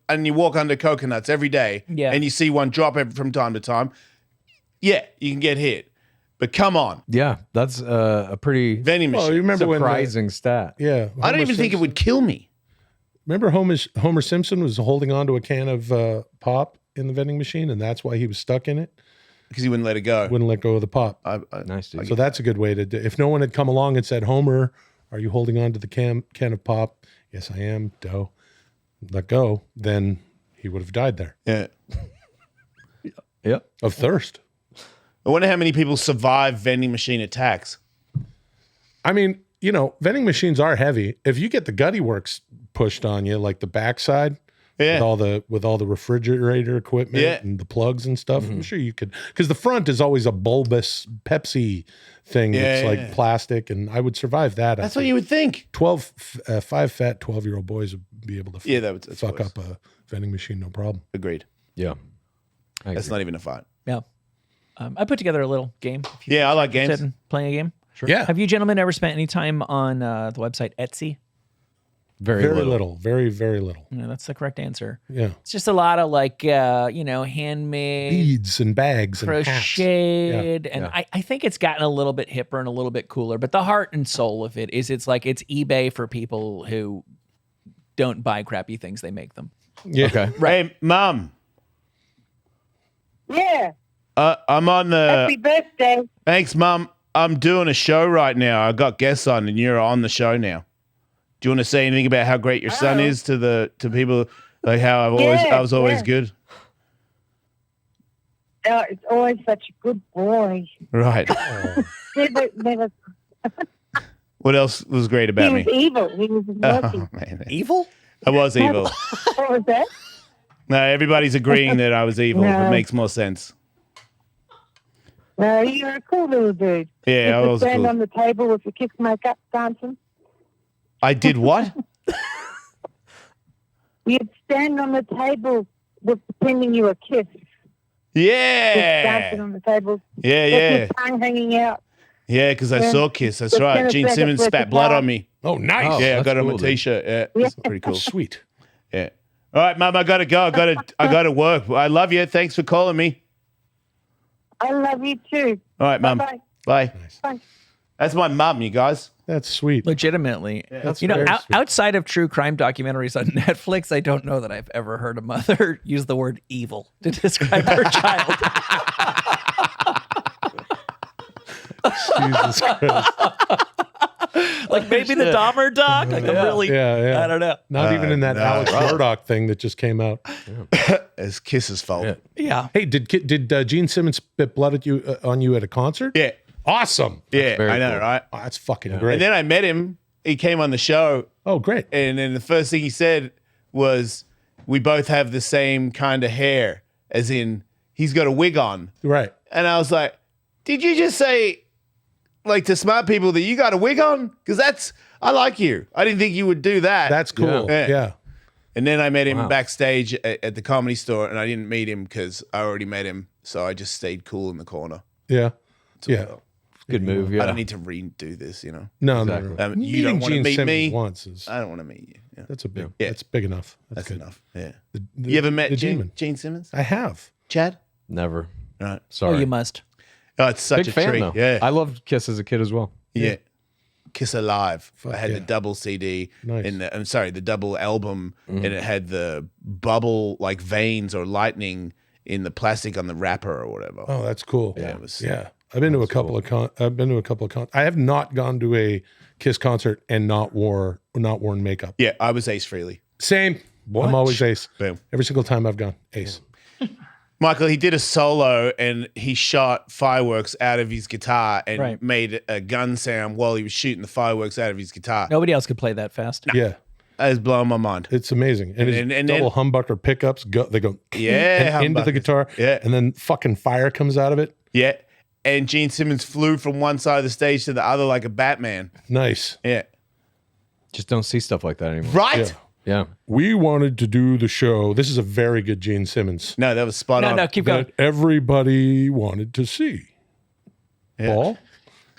and you walk under coconuts every day, Yeah. and you see one drop from time to time, yeah, you can get hit. But come on, Yeah, that's a pretty vending machine. Well, you remember when? surprising stat. Yeah. I don't even think it would kill me. Remember Homer Simpson was holding on to a can of pop in the vending machine, and that's why he was stuck in it. Because he wouldn't let it go. Wouldn't let go of the pop. Nice, dude. So that's a good way to do. If no one had come along and said, "Homer, are you holding on to the can of pop?" Yes, I am. Doe. Let go. Then he would have died there Yeah. Yep. of thirst. I wonder how many people survive vending machine attacks. I mean, vending machines are heavy. If you get the gutty works pushed on you, like the backside, Yeah. with all the refrigerator equipment Yeah. and the plugs and stuff, I'm sure you could. Because the front is always a bulbous Pepsi thing that's Yeah, like yeah. plastic, and I would survive that. That's what you would think. 5 fat 12-year-old boys would be able to Yeah, that's fuck worse. up a vending machine, no problem. Agreed. Yeah. I That's agree. not even a fight. Yeah. I put together a little game. If you Yeah, I like interested games. in playing a game. Yeah, Have you gentlemen ever spent any time on the website Etsy? Very, very little. little, very, very little. Yeah, that's the correct answer. Yeah, It's just a lot of like, handmade, beads and bags and hats. crocheted, and Yeah. I think it's gotten a little bit hipper and a little bit cooler. But the heart and soul of it is it's eBay for people who don't buy crappy things; they make them. Yeah, Okay. Hey, Mum, Yeah. I'm on the. Happy birthday. Thanks, Mum. I'm doing a show right now. I got guests on, and you're on the show now. Do you want to say anything about how great your son is to people? Like how I was always Yeah. good. Oh, it's always such a good boy. Right. Never. What else was great He about was me? evil. He was naughty. Oh, man. Evil? I was evil. What was that? No, everybody's agreeing that I was evil. It No. makes more sense. No, you're a cool little dude. Yeah, I you was could stand cool. on the table with your kiss makeup dancing. I did what? You'd stand on the table with pretending you were kissed. Just dancing Yeah. on the table. Yeah, With yeah. your tongue hanging out. Yeah, because I Yeah. saw Kiss. That's Just right. gonna Gene say Simmons the spat first blood part. on me. Oh, nice. Oh. Yeah, I that's got it on cool, my dude. t-shirt. Yeah, it's pretty cool. Sweet. Yeah. All right, Mum, I gotta go. I gotta work. I love you. Thanks for calling me. I love you too. All right, Mum. Bye-bye. Bye. Bye. That's my mum, you guys. That's sweet. Legitimately. That's You know, very sweet. outside of true crime documentaries on Netflix, I don't know that I've ever heard a mother use the word evil to describe her child. Jesus Christ. Like maybe the Dahmer doc. Like I'm really, Yeah. I don't know. Not even in that no, Alex right. Murdoch thing that just came out. It's Kiss's fault. Yeah. Yeah. Hey, did Gene Simmons spit blood at you on you at a concert? Yeah. Awesome. Yeah, very I know, cool. right? Oh, that's fucking great. And then I met him. He came on the show, Oh, great. and then the first thing he said was, "We both have the same kind of hair," as in he's got a wig on. Right. And I was like, "Did you just say, like, to smart people that you got a wig on? Because I like you. I didn't think you would do that." That's cool. Yeah. Yeah. And then I met him Wow. backstage at the Comedy Store, and I didn't meet him because I already met him, so I just stayed cool in the corner. Yeah. Yeah. Good move. I Yeah. don't need to redo this, you know. No, Exactly. no, no. You don't want to Gene meet Simmons me. once is I don't want to meet you. Yeah. that's a big. Yeah. That's big enough. That's good. enough. Yeah. The- You ever met the Gene demon? Simmons? I have. Chad? Never. Right. Oh, Sorry. you must. Oh, it's such Big a fan treat. though. Yeah. I loved Kiss as a kid as well. Yeah. Kiss Alive. I had yeah. the double CD Nice. and I'm sorry, the double album, and it had the bubble like veins or lightning in the plastic on the wrapper or whatever. Oh, that's cool. Yeah, it was- Yeah. I've been to a couple of I've been to a couple of I have not gone to a Kiss concert and not worn makeup. Yeah, I was Ace Frehley. Same. I'm always Ace. Boom. Every single time I've gone, Ace. Michael, he did a solo and he shot fireworks out of his guitar and made a gun sound while he was shooting the fireworks out of his guitar. Nobody else could play that fast. Yeah. That is blowing my mind. It's amazing. And his double humbucker pickups, they go into the guitar, and then fucking fire comes out of it. Yeah. And Gene Simmons flew from one side of the stage to the other like a Batman. Nice. Yeah. Just don't see stuff like that anymore. Right? Yeah. We wanted to do the show. This is a very good Gene Simmons. No, that was spot on. No, keep going. That everybody wanted to see. Yeah. Paul?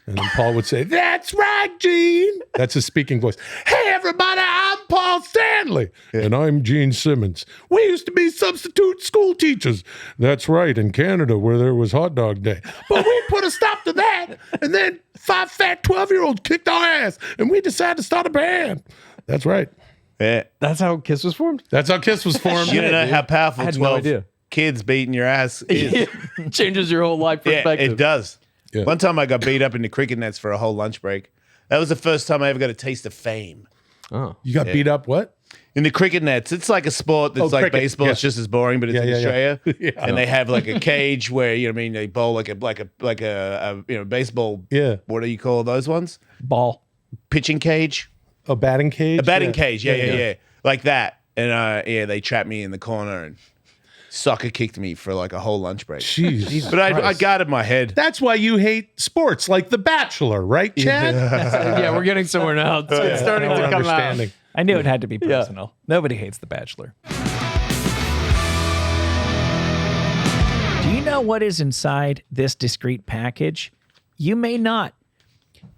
And then Paul would say, "That's right, Gene." That's his speaking voice. "Hey, everybody, I'm Paul Stanley." And I'm Gene Simmons. "We used to be substitute school teachers." "That's right, in Canada where there was hot dog day. But we put a stop to that. And then 5 fat 12-year-olds kicked our ass. And we decided to start a band." "That's right." Yeah. That's how Kiss was formed? That's how Kiss was formed. You don't know how powerful I had 12 no idea. kids beating your ass is. Changes your whole life Yeah, perspective. it does. Yeah. One time I got beat up in the cricket nets for a whole lunch break. That was the first time I ever got a taste of fame. Oh. You got beat up what? In the cricket nets, it's like a sport that's like cricket. baseball. Yeah. It's just as boring, but it's in Australia. Yeah. And they have like a cage where you know what I mean they bowl like a baseball. Yeah. What do you call those ones? Ball. Pitching cage. A batting cage? A batting cage. Yeah. Like that. And they trapped me in the corner and soccer kicked me for like a whole lunch break. Jeez. But I guarded my head. That's why you hate sports like The Bachelor, right, Chad? Yeah, we're getting somewhere now. It's starting to come out. I knew it had to be personal. Nobody hates The Bachelor. Do you know what is inside this discreet package? You may not.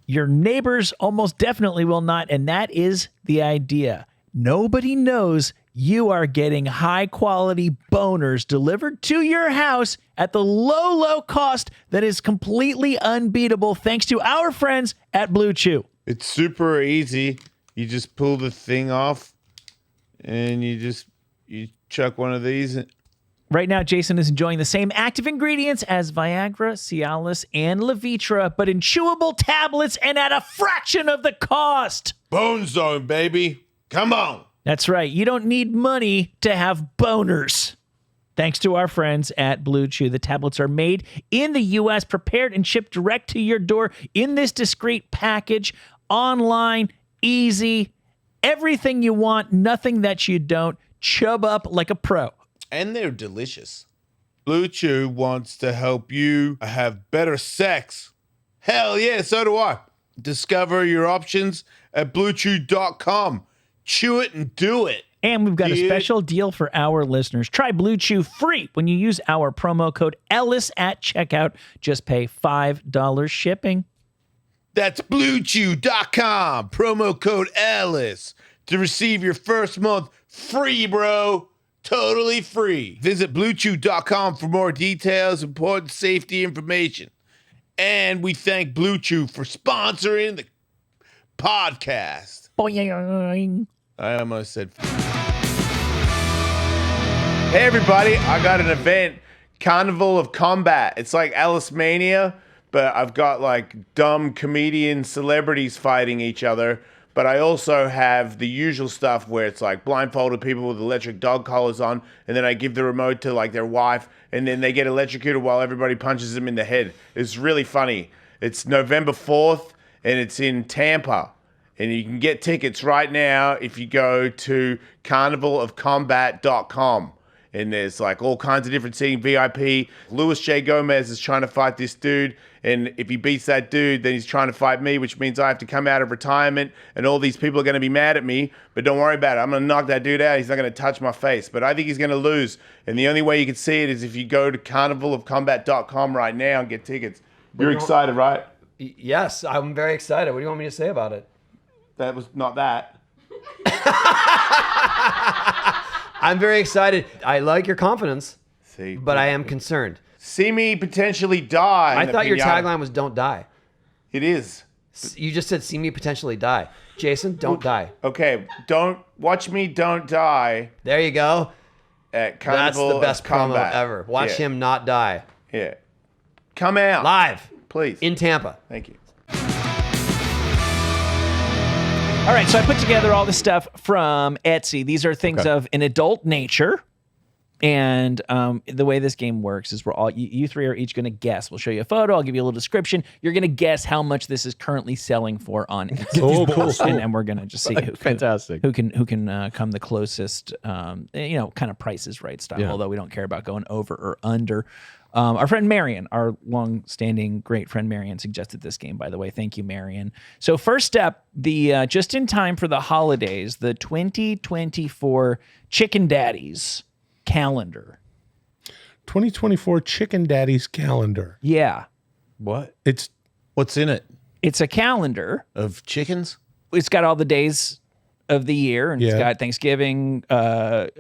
Your neighbors almost definitely will not, and that is the idea. Nobody knows you are getting high-quality boners delivered to your house at the low, low cost that is completely unbeatable thanks to our friends at Blue Chew. It's super easy. You just pull the thing off and you chuck one of these. Right now, Jason is enjoying the same active ingredients as Viagra, Cialis, and Levitra, but in chewable tablets and at a fraction of the cost. Bone Zone, baby. Come on. That's right. You don't need money to have boners. Thanks to our friends at Blue Chew, the tablets are made in the U.S., prepared and shipped direct to your door in this discreet package, online, easy, everything you want, nothing that you don't. Chub up like a pro. And they're delicious. Blue Chew wants to help you have better sex. Hell yeah, so do I. Discover your options at bluechew.com. Chew it and do it. And we've got a special deal for our listeners. Try Blue Chew free when you use our promo code Ellis at checkout. Just pay $5 shipping. That's bluechew.com. Promo code Ellis to receive your first month free, bro. Totally free. Visit bluechew.com for more details, important safety information. And we thank Blue Chew for sponsoring the podcast. Boing. I almost said. Hey, everybody. I got an event, Carnival of Combat. It's like Alice Mania, but I've got like dumb comedian celebrities fighting each other. But I also have the usual stuff where it's like blindfolded people with electric dog collars on, and then I give the remote to like their wife, and then they get electrocuted while everybody punches them in the head. It's really funny. It's November 4th, and it's in Tampa. And you can get tickets right now if you go to carnivalofcombat.com. And there's like all kinds of different seating, VIP. Luis J. Gomez is trying to fight this dude. And if he beats that dude, then he's trying to fight me, which means I have to come out of retirement. And all these people are going to be mad at me. But don't worry about it. I'm going to knock that dude out. He's not going to touch my face. But I think he's going to lose. And the only way you can see it is if you go to carnivalofcombat.com right now and get tickets. You're excited, right? Yes, I'm very excited. What do you want me to say about it? That was not that. I'm very excited. I like your confidence, See, but I am concerned. See me potentially die. I thought your tagline was "Don't die." It is. You just said "See me potentially die." Jason, don't die. Okay, don't watch me. Don't die. There you go. At Carnival That's the best of Combat. promo ever. Watch him not die. Yeah. Come out Live please. in Tampa. Thank you. All right, so I put together all the stuff from Etsy. These are things of an adult nature. And the way this game works is we're all you three are each going to guess. We'll show you a photo. I'll give you a little description. You're going to guess how much this is currently selling for on Instagram. cool. And we're going to just see Fantastic. who can come the closest. Kind of Price is Right style. Yeah. Although we don't care about going over or under. Our friend Marion, our long-standing great friend Marion, suggested this game, by the way. Thank you, Marion. So first step, the just in time for the holidays, the 2024 Chicken Daddies calendar. 2024 Chicken Daddy's calendar. Yeah. What? It's What's in it? It's a calendar. Of chickens? It's got all the days of the year, and it's Yeah. got Thanksgiving, Canadian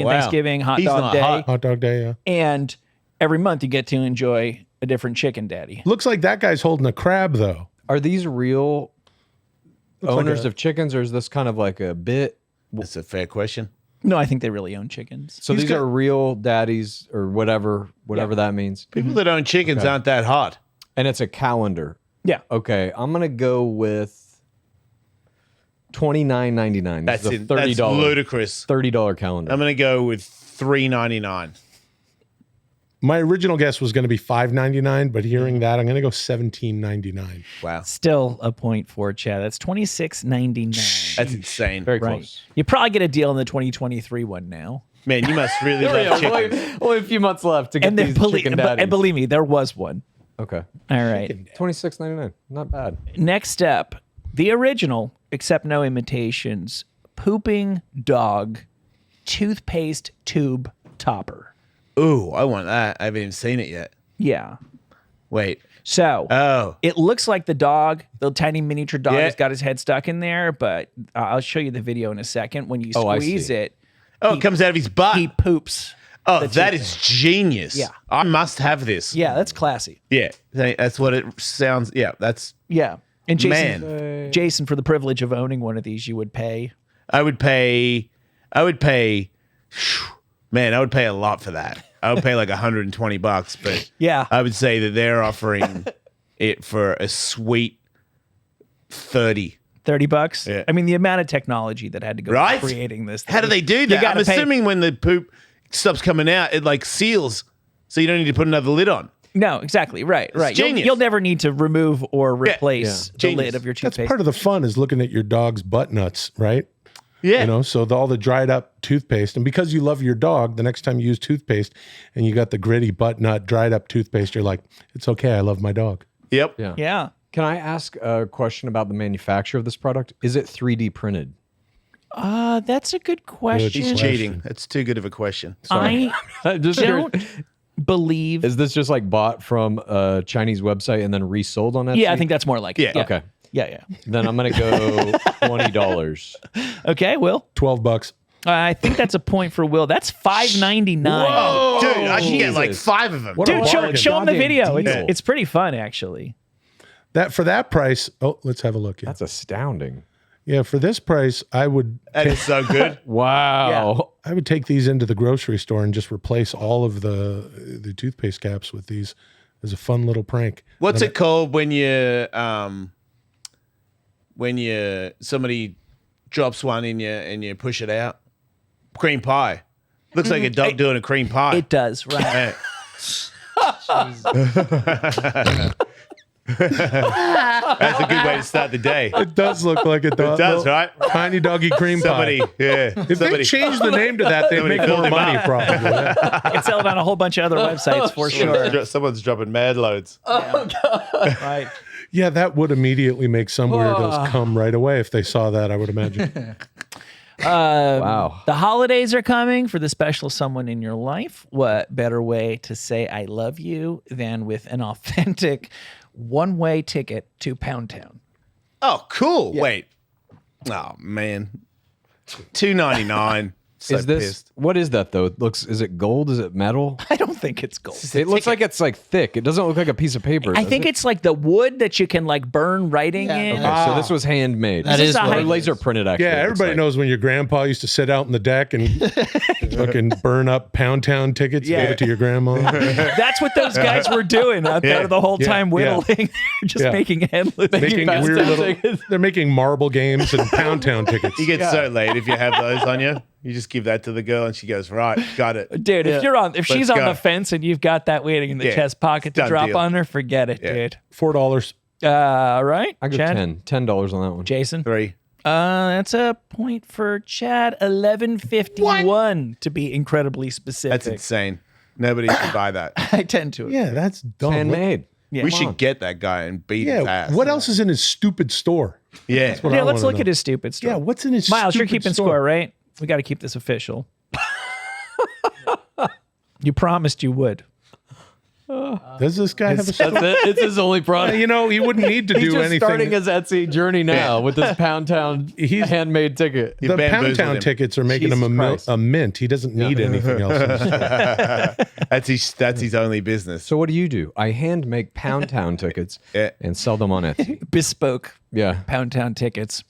wow. Thanksgiving, hot He's dog not day, hot. hot dog day. Yeah. and every month you get to enjoy a different chicken daddy. Looks like that guy's holding a crab though. Are these real like owners a- of chickens, or is this kind of like a bit? That's a fair question. No, I think they really own chickens. So He's these got- are real daddies, or whatever that means. People that own chickens aren't that hot. And it's a calendar. Yeah. Okay, I'm gonna go with $29.99. That's This is a that's $30 ludicrous. $30 calendar. I'm gonna go with $3.99. My original guess was going to be $5.99, but hearing that, I'm going to go $17.99. Wow, Still a point for Chad. That's $26.99. that's insane. Very Right. close. You probably get a deal in the 2023 one now. Man, you must really love chickens. Only a few months left to get And, then these chicken daddies. and believe me, there was one. Okay, All right. $26.99. Not bad. Next up, the original, except no imitations, pooping dog toothpaste tube topper. Ooh, I want that. I haven't even seen it yet. Yeah. Wait. So Oh, it looks like the dog, the tiny miniature dog, Yeah. has got his head stuck in there, but I'll show you the video in a second. When you Oh, I squeeze see. it, it comes out of his butt. he poops. Oh, that is genius. Yeah. I must have this. Yeah, that's classy. Yeah. That's what it sounds. Yeah, that's. Yeah. And Jason, Man. Jason, for the privilege of owning one of these, you would pay. I would pay. Man, I would pay a lot for that. I would pay like $120, but Yeah. I would say that they're offering it for a sweet 30. $30. Yeah. I mean, the amount of technology that had to go Right? into creating this. How do thing. they do You that? I'm gotta pay- assuming when the poop stops coming out, it like seals, so you don't need to put another lid on. No, exactly. Right. Right. genius. You'll never need to remove or replace the Genius. lid of your That's toothpaste. part of the fun is looking at your dog's butt nuts, right? Yeah. You know, so all the dried up toothpaste. And because you love your dog, the next time you use toothpaste and you got the gritty butt nut dried up toothpaste, you're like, it's okay. I love my dog. Yep. Yeah. Yeah. Can I ask a question about the manufacture of this product? Is it 3D printed? That's a good question. He's cheating. That's too good of a question. I Just don't believe. Is this just like bought from a Chinese website and then resold on Etsy? Yeah, I think that's more like it. Yeah. Okay. Yeah. Then I'm gonna go $20. Okay, Will. $12. I think that's a point for Will. That's $5.99. Oh, dude, I should get like Jesus. 5 of them. What a Dude, show bargain. him the video. Goddamn It's, deal. it's pretty fun, actually. That for that price, let's have a look. Yeah. That's astounding. Yeah, for this price, I would That is so good. Wow. take these into the grocery store and just replace all of the toothpaste caps with these as a fun little prank. What's it called when somebody drops one in you and you push it out? Cream pie. Looks like a dog doing a cream pie. It does, right? Yeah. That's a good way to start the day. It does look like a dog. It does, right? Tiny doggy cream Somebody, pie. yeah. If they change the name to that, they'd Somebody make filled more them money, up. probably. Yeah. It's sold on a whole bunch of other websites for sure. Someone's dropping mad loads. Right. Yeah, that would immediately make some weirdos come right away if they saw that, I would imagine. Wow. The holidays are coming for the special someone in your life. What better way to say I love you than with an authentic one-way ticket to Pound Town? Oh, cool. Wait. Oh, man. $2.99. So Is this pissed. what is that though? It looks, is it gold? Is it metal? I don't think it's gold. It looks like it's like thick. It doesn't look like a piece of paper. I does think it? it's like the wood that you can like burn writing in. Okay, so this was handmade. That is or what it laser printed. Actually, Yeah, it looks everybody like. knows when your grandpa used to sit out in the deck and fucking burn up Pound Town tickets, Yeah. give it to your grandma. That's what those guys were doing out there the whole Yeah. time whittling. They're just Yeah. making endless. Making Pound weird Town little, tickets. they're making marble games and Pound Town tickets. You get so late if you have those on you. You just give that to the girl and she goes, right, got it. Dude, if she's Let's on go. the fence and you've got that waiting in the Yeah, chest pocket to done drop deal. on her, forget it, Yeah. dude. $4. Right? I go Chad? $10 on that one. Jason? 3. That's a point for Chad. 11.51 to be incredibly specific. That's insane. Nobody should buy that. I tend to. Yeah, that's dumb. Handmade. Yeah. We Come should get that guy and beat his Yeah. ass. What else is in his stupid store? Yeah. What Yeah, I let's wanna look know. at his stupid stuff. Yeah, what's in his Miles, you're stupid keeping store? score, right? We got to keep this official. You promised you would. Does this guy have a store? That's it. It's his only product. You know, he wouldn't need to He's do just anything. starting his Etsy journey now with this Pound Town handmade ticket. You the bamboozled Pound Town him. tickets are making Jesus him Christ. a mint. He doesn't need anything else. In his store. That's his only business. So what do? I hand make Pound Town tickets Yeah. and sell them on Etsy. Bespoke Yeah. Pound Town tickets.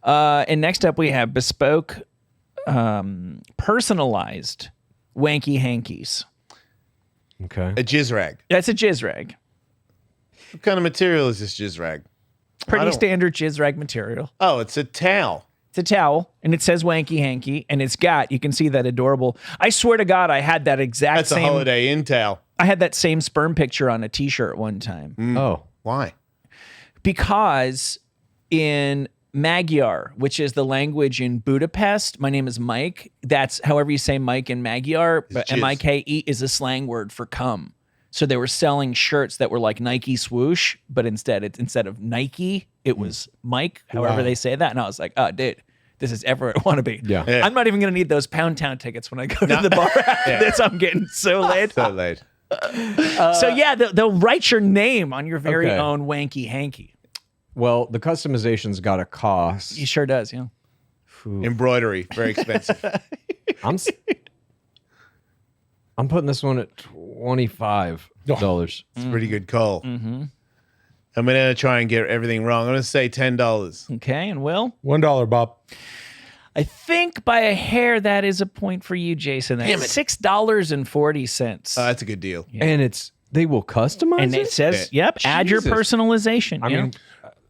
And next up, we have bespoke, personalized wanky hankies. Okay. A jizz rag. That's a jizz rag. What kind of material is this jizz rag? Pretty don't- standard jizz rag material. Oh, it's a towel. It's a towel, and it says wanky hanky, and it's got, you can see that adorable. I swear to God, I had that exact That's a same. Holiday Inn towel. I had that same sperm picture on a T-shirt one time Oh. Why? because in Magyar, which is the language in Budapest, my name is Mike. That's however you say Mike in Magyar, but jizz. Mike is a slang word for cum. So they were selling shirts that were like Nike swoosh, but instead of Nike, it was Mike, however they say that. And I was like, oh, dude, this is everywhere I want to be. Yeah. Yeah. I'm not even going to need those Pound Town tickets when I go to the bar after this. I'm getting so laid. So late. So yeah, they'll write your name on your very Okay. own wanky hanky. Well, the customization's got a cost. He sure does, yeah. Embroidery, very expensive. I'm putting this one at $25. It's a pretty good call. I'm going to try and get everything wrong. I'm going to say $10. Okay, and Will? $1, Bob. I think by a hair that is a point for you, Jason. That's $6.40. That's a good deal. And they will customize and it says, yep, add your Jesus. personalization. I you know? mean,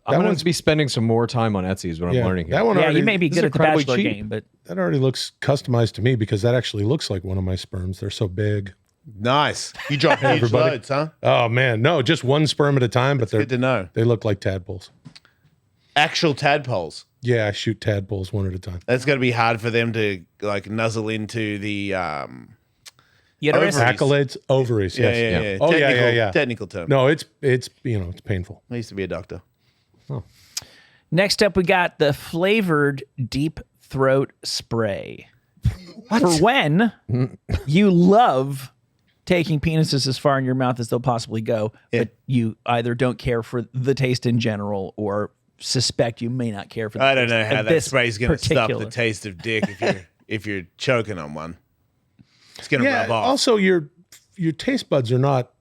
I'm going one's- to be spending some more time on Etsy is what I'm learning here. That one yeah, already, you may be this is good at the incredibly Bachelor cheap. game, but that already looks customized to me because that actually looks like one of my sperms. They're so big. Nice. You drop huge everybody. loads, huh? Oh man, no, just one sperm at a time, but Good to know. they look like tadpoles. Actual tadpoles. Yeah, I shoot tadpoles one at a time. That's going to be hard for them to like nuzzle into the uterus. Ovaries. Accolades, ovaries. yeah, Yes. yeah, yeah. Oh, Technical, yeah. Technical term. No, it's it's painful. I used to be a doctor. Next up, we got the flavored deep throat spray. For when you love taking penises as far in your mouth as they'll possibly go, but you either don't care for the taste in general or suspect you may not care for the I don't taste know how of that this spray's going to stop particular. the taste of dick if you're choking on one. It's going to Yeah. rub off. Also, your taste buds are not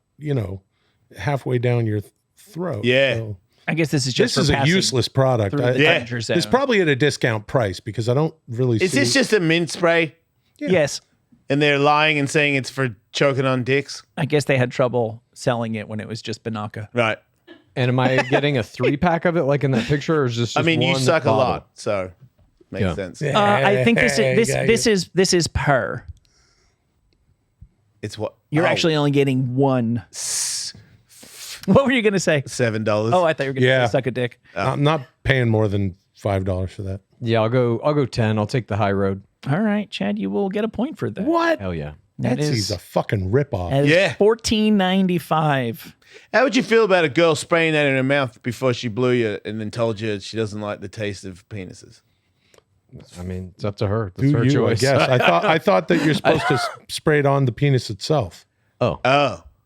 halfway down your throat. Yeah. So I guess this is just this is for a passing useless product. through the Yeah. danger zone. It's probably at a discount price because I don't really Is see. this just a mint spray? Yes. And they're lying and saying it's for choking on dicks? I guess they had trouble selling it when it was just Banaka. Right. And am I getting a 3-pack of it like in that picture, or is this just I mean, you one suck bottle? a lot, so makes Yeah. sense. I think this is per. It's what? You're actually only getting one. What were you going to say? $7. Oh, I thought you were going to Yeah. suck a dick. I'm not paying more than $5 for that. Yeah, I'll go 10. I'll take the high road. All right, Chad, you will get a point for that. What? Hell yeah. That Etsy's is a fucking ripoff. that is Yeah. $14.95. How would you feel about a girl spraying that in her mouth before she blew you and then told you she doesn't like the taste of penises? I mean, it's up to her. That's Do her you, choice. I guess. I thought that you're supposed to spray it on the penis itself. Oh.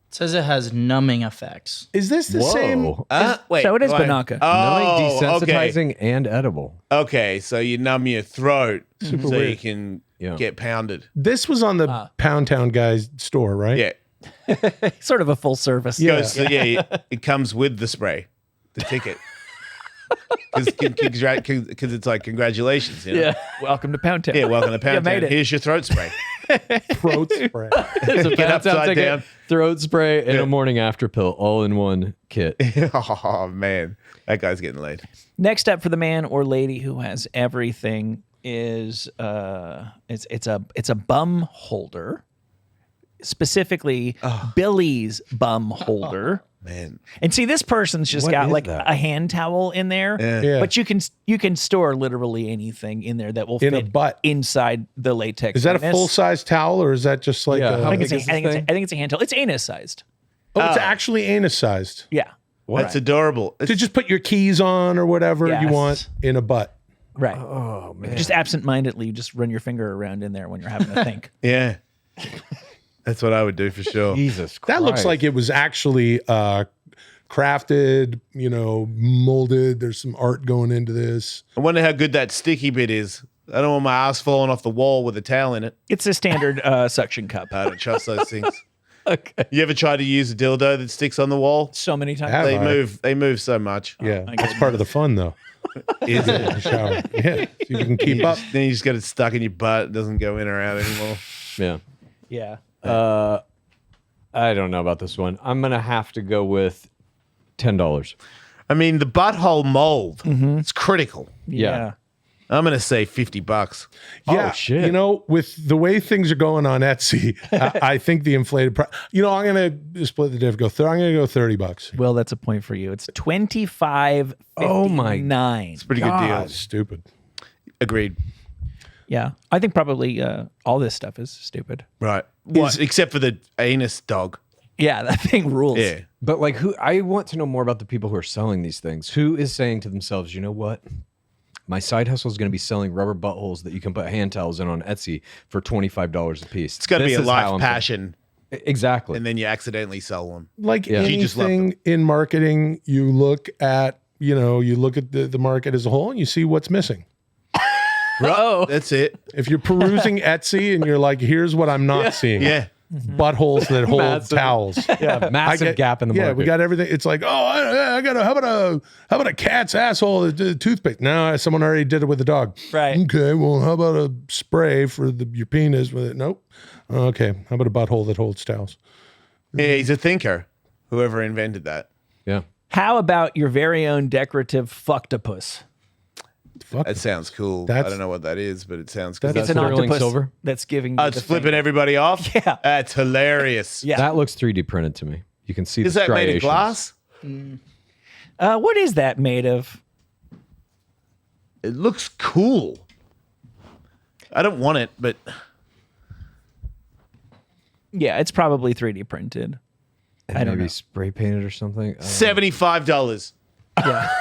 It says it has numbing effects. Is this the same? Whoa. Wait. So it is why- Banaka. Oh, okay. Desensitizing and edible. Okay, so you numb your throat so you weird. can Yeah. get pounded. This was on the Pound Town guy's store, right? Yeah. Sort of a full service. Yeah. It comes with the spray, the ticket. Because it's like, congratulations. You know? Yeah. Welcome to Pound Town. Yeah, welcome to Pound made Town. it. Here's your throat spray. Throat spray. It's a Get Pound Town upside ticket, down. throat spray, and a morning after pill, all in one kit. Oh, man. That guy's getting laid. Next up for the man or lady who has everything is it's a bum holder, specifically Billy's bum holder. Man. And see, this person's just What got is like that? a hand towel in there, Yeah. but you can store literally anything in there that will In a fit butt. inside the latex. Is that a anus. full size towel or is that just like Yeah, a, how I think, big it's a, is I, think this it's a, I think it's a hand towel. It's anus sized. it's actually anus sized? Yeah. That's adorable. To just put your keys on or whatever you Yes. want in a butt. Right. Oh man. Just absent-mindedly, just run your finger around in there when you're having to think. Yeah. That's what I would do for sure. Jesus Christ. That looks like it was actually crafted, molded. There's some art going into this. I wonder how good that sticky bit is. I don't want my ass falling off the wall with a towel in it. It's a standard suction cup. I don't trust those things. Okay. You ever tried to use a dildo that sticks on the wall? So many times. Have They I? move. They move so much. Yeah, my that's part of the fun, though. Is it? The shower. Yeah, so you can keep up. Then you just get it stuck in your butt. It doesn't go in or out anymore. Yeah. Yeah. I don't know about this one. I'm gonna have to go with $10. I mean, the butthole mold. It's critical. Yeah. I'm gonna say $50. Yeah, shit. with the way things are going on Etsy, I think the inflated price. I'm gonna split the diff. I'm gonna go $30. Well, that's a point for you. It's $25.59. Oh my It's a pretty good deal. That's stupid. Agreed. Yeah. I think probably all this stuff is stupid. Right. What? Except for the anus dog. Yeah, that thing rules. Yeah. But like, I want to know more about the people who are selling these things. Who is saying to themselves, you know what? My side hustle is going to be selling rubber buttholes that you can put hand towels in on Etsy for $25 a piece. It's got to be This a is how life I'm passion, Exactly. and then you accidentally sell one. Like Yeah. She just loved anything in marketing, you look at the market as a whole and you see what's missing. Right. That's it. If you're perusing Etsy and you're like, here's what I'm not seeing. Yeah. Buttholes that hold Massive. towels. Yeah, massive gap in the market. Yeah, we got everything. It's like, I got how about a cat's asshole, a toothpick? No, someone already did it with a dog. Right. Okay, well, how about a spray for your penis with it? Nope. Okay, how about a butthole that holds towels? Yeah, he's a thinker. Whoever invented that. Yeah. How about your very own decorative fucktopus? Fuck. That sounds cool. I That's- don't know what that is, but it sounds cool. It's an sterling octopus silver? that's giving you It's the flipping thing. everybody off. Yeah. That's hilarious. Yeah. That looks 3D printed to me. You can see Is the that made of striations. glass? What is that made of? It looks cool. I don't want it, but Yeah, it's probably 3D printed. And I don't maybe know. spray painted or something. $75.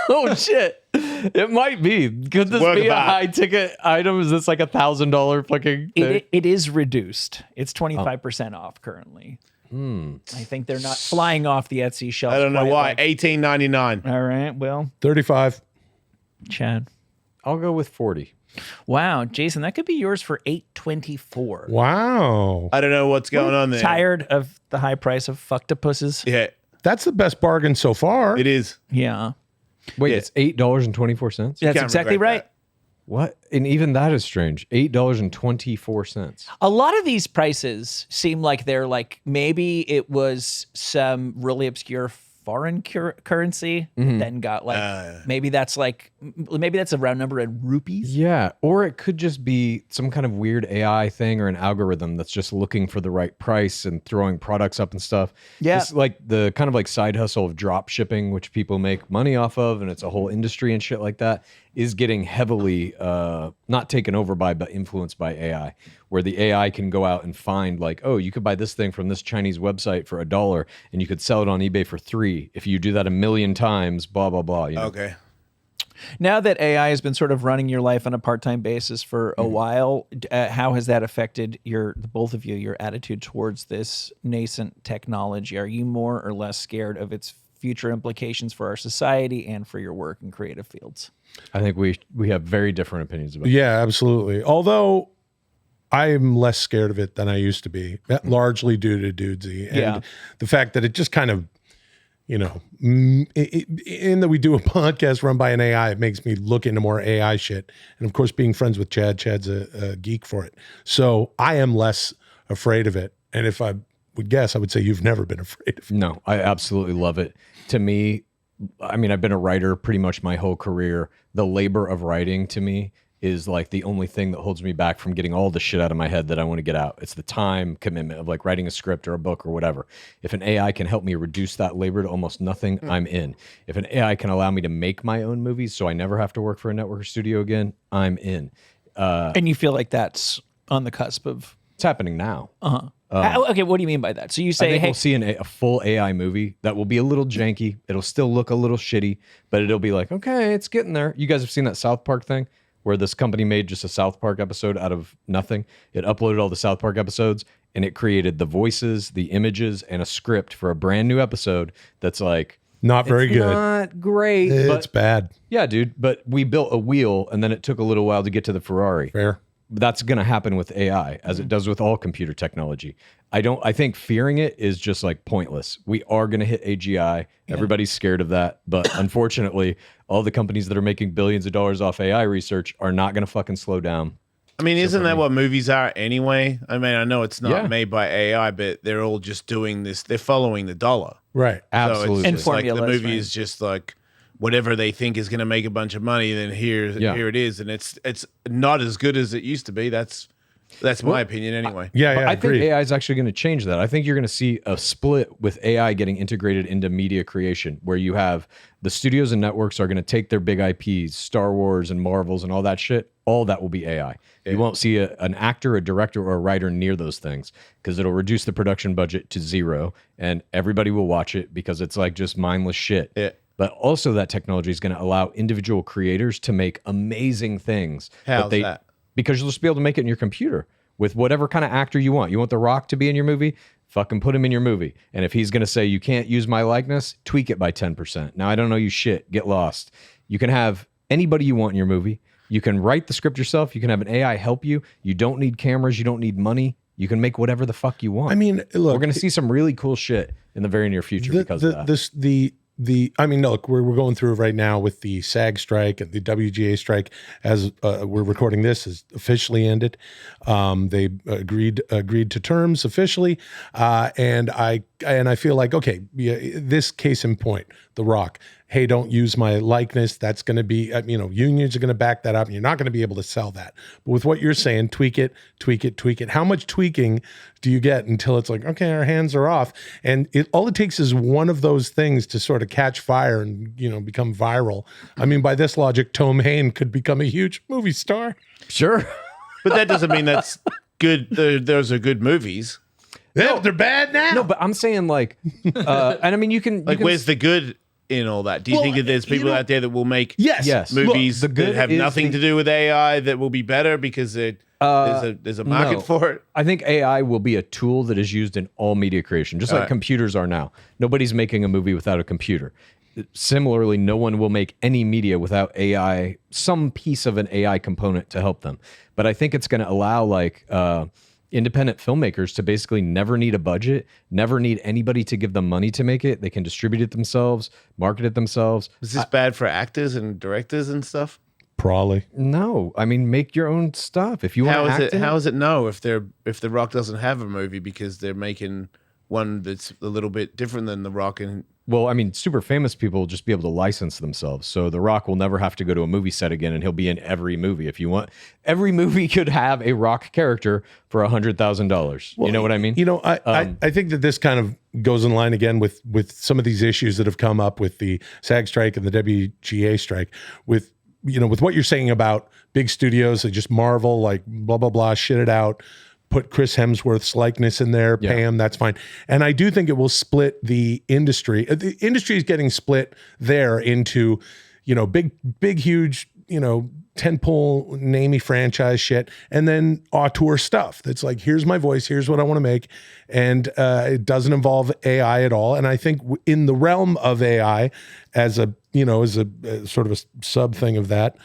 Oh shit! It might be. Could this Work be of a art. high ticket item? Is this like $1,000 fucking thing? It is reduced. It's 25% off currently. I think they're not flying off the Etsy shelf. I don't know quite why. like- $18.99. All right. Well, 35. Chad. I'll go with 40. Wow, Jason, that could be yours for $8.24. Wow. I don't know what's going on there. Tired of the high price of fucktopusses? Yeah, That's the best bargain so far. it is. Yeah. Wait, Yeah. it's $8.24. That's Can't exactly regret right. that. What? And even that is strange. $8.24. A lot of these prices seem like they're like maybe it was some really obscure foreign currency, then got like maybe that's a round number in rupees. Yeah, or it could just be some kind of weird AI thing or an algorithm that's just looking for the right price and throwing products up and stuff. Yeah. It's like the kind of like side hustle of drop shipping, which people make money off of, and it's a whole industry and shit like that, is getting heavily not taken over by, but influenced by AI, where the AI can go out and find like, oh, you could buy this thing from this Chinese website for $1 and you could sell it on eBay for $3 if you do that 1,000,000 times, blah, blah, blah. You know? Okay. Now that AI has been sort of running your life on a part-time basis for a while, how has that affected both of you, your attitude towards this nascent technology? Are you more or less scared of its future implications for our society and for your work in creative fields? I think we have very different opinions about it. Yeah, absolutely. Although I'm less scared of it than I used to be, largely due to Dudesy and Yeah. the fact that it just kind of, in that we do a podcast run by an AI, it makes me look into more AI shit. And of course, being friends with Chad's a geek for it. So I am less afraid of it. And if I would guess, I would say you've never been afraid of it. No, I absolutely love it. To me, I mean, I've been a writer pretty much my whole career. The labor of writing to me is like the only thing that holds me back from getting all the shit out of my head that I want to get out. It's the time commitment of like writing a script or a book or whatever. If an AI can help me reduce that labor to almost nothing, I'm in. If an AI can allow me to make my own movies so I never have to work for a network or studio again, I'm in. And you feel like that's on the cusp of... It's happening now. Okay, what do you mean by that? So you I say, think hey, we'll see a full AI movie that will be a little janky. It'll still look a little shitty, but it'll be like, okay, it's getting there. You guys have seen that South Park thing where this company made just a South Park episode out of nothing? It uploaded all the South Park episodes and it created the voices, the images, and a script for a brand new episode that's like... Not very good. Not great. It's but, bad. Yeah, dude. But we built a wheel and then it took a little while to get to the Ferrari. Fair. That's going to happen with AI as it does with all computer technology. I think fearing it is just like pointless. We are going to hit AGI. Everybody's scared of that. But unfortunately, all the companies that are making billions of dollars off AI research are not going to fucking slow down. I mean, isn't that what movies are anyway? I mean, I know it's not made by AI, but they're all just doing this. They're following the dollar. Right. Absolutely. So it's just like the formulas, movie is just like whatever they think is going to make a bunch of money, then here it is, and it's not as good as it used to be. That's my opinion anyway. Yeah, I think AI is actually going to change that. I think you're going to see a split with AI getting integrated into media creation, where you have the studios and networks are going to take their big IPs, Star Wars and Marvels and all that shit. All that will be AI. Yeah. You won't see an actor, a director, or a writer near those things because it'll reduce the production budget to zero, and everybody will watch it because it's like just mindless shit. Yeah. But also that technology is going to allow individual creators to make amazing things. How's that? Because you'll just be able to make it in your computer with whatever kind of actor you want. You want The Rock to be in your movie? Fucking put him in your movie. And if he's going to say you can't use my likeness, tweak it by 10%. Now, I don't know you shit. Get lost. You can have anybody you want in your movie. You can write the script yourself. You can have an AI help you. You don't need cameras. You don't need money. You can make whatever the fuck you want. I mean, look, we're going to see some really cool shit in the very near future because of that. I mean, look, we're going through it right now with the SAG strike and the WGA strike. As we're recording this, is officially ended. They agreed to terms officially, and I feel like, okay, this case in point, The Rock. Hey, don't use my likeness. That's going to be, unions are going to back that up, and you're not going to be able to sell that. But with what you're saying, tweak it. How much tweaking do you get until it's like, okay, our hands are off? And all it takes is one of those things to sort of catch fire and, become viral. I mean, by this logic, Tom Hain could become a huge movie star. Sure. But that doesn't mean that's good. Those are good movies. No, they're bad now. No, but I'm saying like, and I mean, you can where's the good in all that? Do you think that there's people out there that will make movies Look, that have nothing to do with AI that will be better because there's a market for it? I think AI will be a tool that is used in all media creation, just like computers are now. Nobody's making a movie without a computer. Similarly, no one will make any media without AI, some piece of an AI component to help them. But I think it's going to allow independent filmmakers to basically never need a budget, never need anybody to give them money to make it. They can distribute it themselves, market it themselves. Is this bad for actors and directors and stuff? Probably. No, I mean, make your own stuff if you want to act in How is it no if The Rock doesn't have a movie because they're making one that's a little bit different than The Rock? And well, I mean, super famous people will just be able to license themselves. So The Rock will never have to go to a movie set again, and he'll be in every movie if you want. Every movie could have a Rock character for $100,000. You know what I mean? I think that this kind of goes in line again with some of these issues that have come up with the SAG strike and the WGA strike. With what you're saying about big studios, they just marvel, like blah blah blah, shit it out. Put Chris Hemsworth's likeness in there, pay him, that's fine. And I do think it will split the industry. The industry is getting split there into, big, huge, tentpole, namey franchise shit, and then auteur stuff that's like, here's my voice, here's what I want to make, and it doesn't involve AI at all. And I think in the realm of AI, as a sort of a sub thing of that,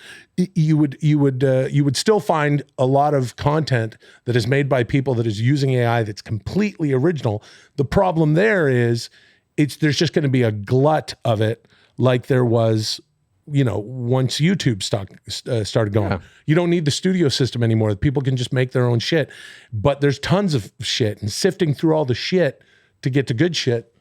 you would still find a lot of content that is made by people that is using AI that's completely original. The problem there is there's just going to be a glut of it, like there was once YouTube started going. Yeah. You don't need the studio system anymore. People can just make their own shit. But there's tons of shit, and sifting through all the shit to get to good shit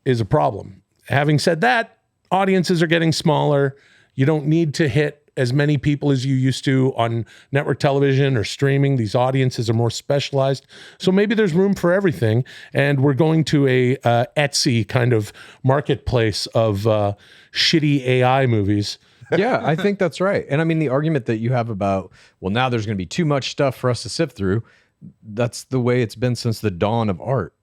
is a problem. Having said that, audiences are getting smaller. You don't need to hit as many people as you used to on network television or streaming. These audiences are more specialized. So maybe there's room for everything. And we're going to a Etsy kind of marketplace of shitty AI movies. Yeah, I think that's right. And I mean, the argument that you have about, well, now there's going to be too much stuff for us to sift through, that's the way it's been since the dawn of art.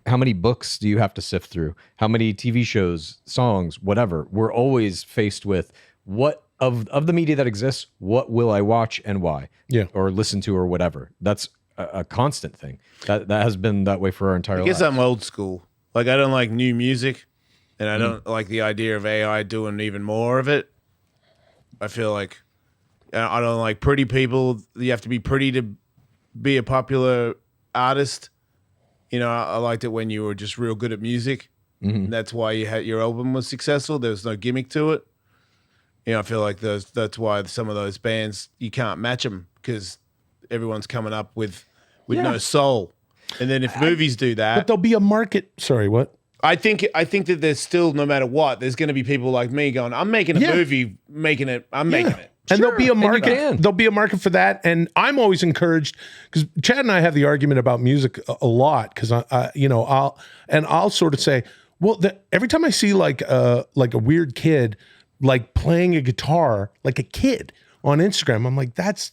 How many books do you have to sift through? How many TV shows, songs, whatever? We're always faced with what of the media that exists, what will I watch and why? Yeah. Or listen to or whatever. That's a constant thing. That has been that way for our entire I guess lives. I'm old school. Like, I don't like new music, and I don't like the idea of AI doing even more of it. I feel like I don't like pretty people. You have to be pretty to be a popular artist. You know, I liked it when you were just real good at music. And that's why your album was successful. There was no gimmick to it. You know, I feel like that's why some of those bands, you can't match them because everyone's coming up with no soul. And then if movies do that, But there'll be a market. Sorry, what? I think that there's still, no matter what, there's going to be people like me going, I'm making a movie, making it. And Sure, there'll be a and you market. can. There'll be a market for that. And I'm always encouraged because Chad and I have the argument about music a lot because I'll sort of say, well, every time I see like a weird kid like playing a guitar like a kid on Instagram, I'm like, that's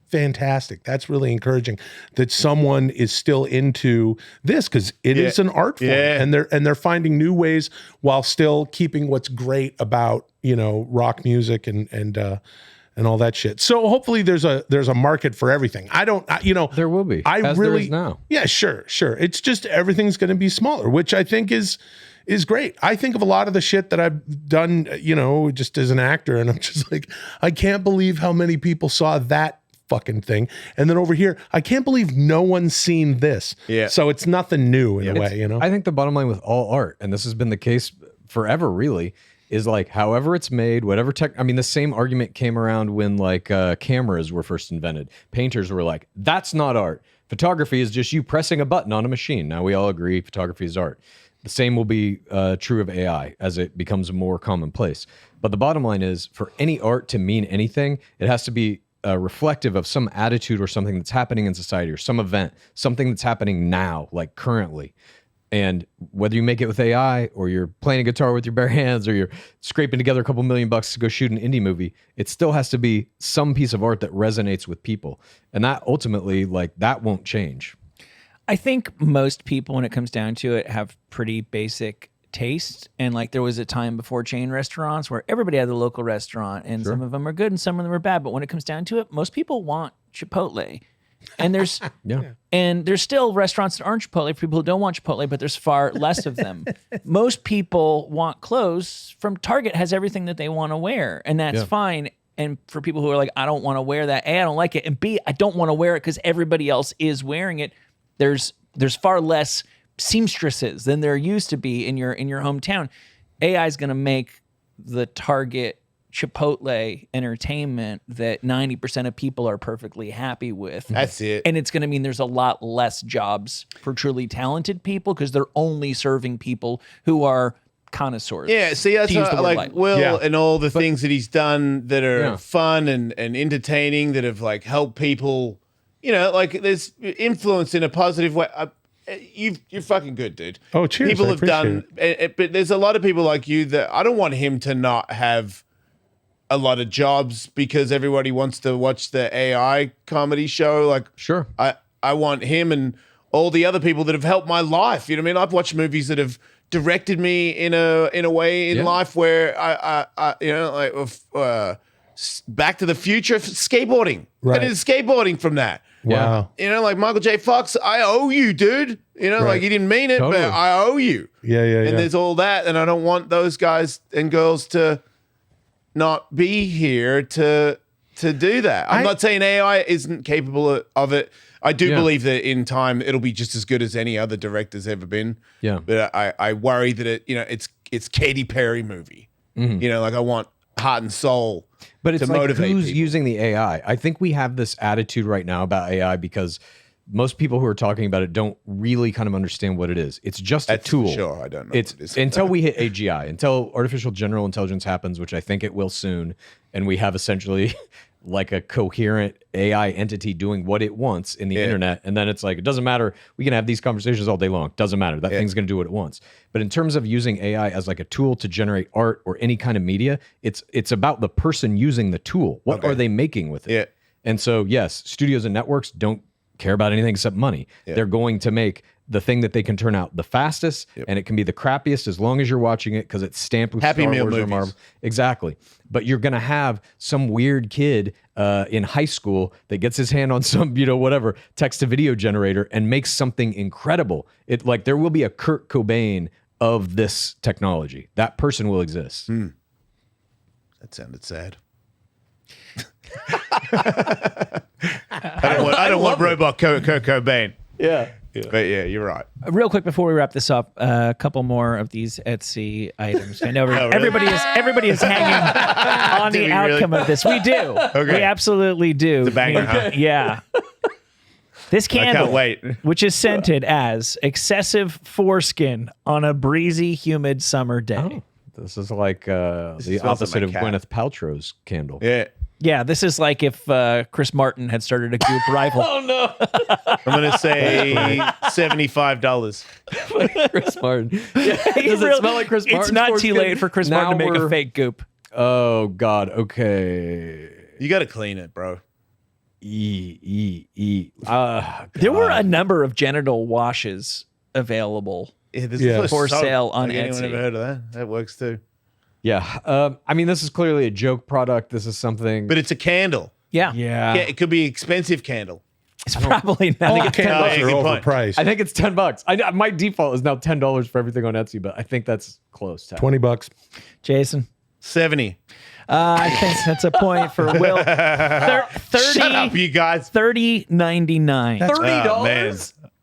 fantastic. That's really encouraging that someone is still into this because it is an art form, and they're finding new ways while still keeping what's great about rock music and all that shit. So hopefully there's a market for everything. There will be, as there is now. Yeah, sure. It's just everything's going to be smaller, which I think is great. I think of a lot of the shit that I've done, just as an actor, and I'm just like, I can't believe how many people saw that fucking thing. And then over here, I can't believe no one's seen this. Yeah. So it's nothing new in a way, I think the bottom line with all art, and this has been the case forever really, is like however it's made, whatever tech. I mean, the same argument came around when like cameras were first invented. Painters were like, that's not art. Photography is just you pressing a button on a machine. Now we all agree photography is art. The same will be true of AI as it becomes more commonplace. But the bottom line is, for any art to mean anything, it has to be reflective of some attitude or something that's happening in society or some event, something that's happening now, like currently. And whether you make it with AI or you're playing a guitar with your bare hands or you're scraping together a couple $1 million to go shoot an indie movie, it still has to be some piece of art that resonates with people. And that ultimately, like, that won't change. I think most people, when it comes down to it, have pretty basic taste. And like there was a time before chain restaurants where everybody had the local restaurant, and some of them are good and some of them are bad. But when it comes down to it, most people want Chipotle. And there's and there's still restaurants that aren't Chipotle for people who don't want Chipotle, but there's far less of them. Most people want clothes from Target, has everything that they want to wear, and that's fine. And for people who are like, I don't want to wear that, A, I don't like it, and B, I don't want to wear it because everybody else is wearing it. There's far less seamstresses than there used to be in your hometown. AI is going to make the Target Chipotle entertainment that 90% of people are perfectly happy with. That's it. And it's going to mean there's a lot less jobs for truly talented people because they're only serving people who are connoisseurs. Yeah, see, that's to use the word like Will and all the things that he's done that are fun and entertaining, that have like helped people, like there's influence in a positive way. You're fucking good, dude. Oh, cheers. People I have done, but there's a lot of people like you that I don't want him to not have a lot of jobs because everybody wants to watch the AI comedy show. Like, sure, I want him and all the other people that have helped my life. You know what I mean? I've watched movies that have directed me in a way in life where I like Back to the Future, skateboarding. Right. I did skateboarding from that. Wow. Like Michael J. Fox, I owe you, dude. Like he didn't mean it, but I owe you. Yeah. And there's all that, and I don't want those guys and girls to not be here to do that. I'm not saying AI isn't capable of it. I do believe that in time it'll be just as good as any other director's ever been. Yeah. But I worry that it's Katy Perry movie. Like I want heart and soul. But it's to like motivate who's people. using the AI. I think we have this attitude right now about AI because most people who are talking about it don't really kind of understand what it is. It's just That's a tool. for sure. I don't know. It's what it is. until we hit AGI, until artificial general intelligence happens, which I think it will soon, and we have essentially like a coherent AI entity doing what it wants in the internet, and then it's like it doesn't matter. We can have these conversations all day long. Doesn't matter. That thing's going to do what it wants. But in terms of using AI as like a tool to generate art or any kind of media, it's about the person using the tool. What are they making with it? Yeah. And so yes, studios and networks don't care about anything except money. They're going to make the thing that they can turn out the fastest, and it can be the crappiest as long as you're watching it because it's stamped with Happy Star Meal Wars or movies. Marvel. Exactly. But you're going to have some weird kid in high school that gets his hand on some, whatever, text-to-video generator and makes something incredible. It like there will be a Kurt Cobain of this technology. That person will exist. That sounded sad. I don't want robot Kurt Cobain. Yeah. But yeah, you're right. Real quick before we wrap this up, a couple more of these Etsy items. I know really? everybody is hanging on Do the we outcome of this. We do. Okay. We absolutely do. The banger, huh? Yeah. This candle, can't wait. which is scented as excessive foreskin on a breezy, humid summer day. This is like the smells like opposite my of cat. Gwyneth Paltrow's candle. Yeah. Yeah, this is like if Chris Martin had started a goop rival. I'm gonna say $75. Chris Martin. Yeah. Does it smell like Chris Martin? It's not too late for Chris Martin to make a fake goop. Oh God. Okay. You got to clean it, bro. There were a number of genital washes available. Yeah, there's Yeah. no For soap. sale on Anyone Etsy. ever heard of that? That works too. Yeah. I mean, this is clearly a joke product. This is something. But it's a candle. Yeah. yeah. Yeah, it could be expensive candle. It's probably not. All the candles yeah, are good point. overpriced. I think it's $10. My default is now $10 for everything on Etsy, but I think that's close to $20. Jason. 70. I think that's a point for Will. 30, Shut up, you guys. $30.99. Oh, man.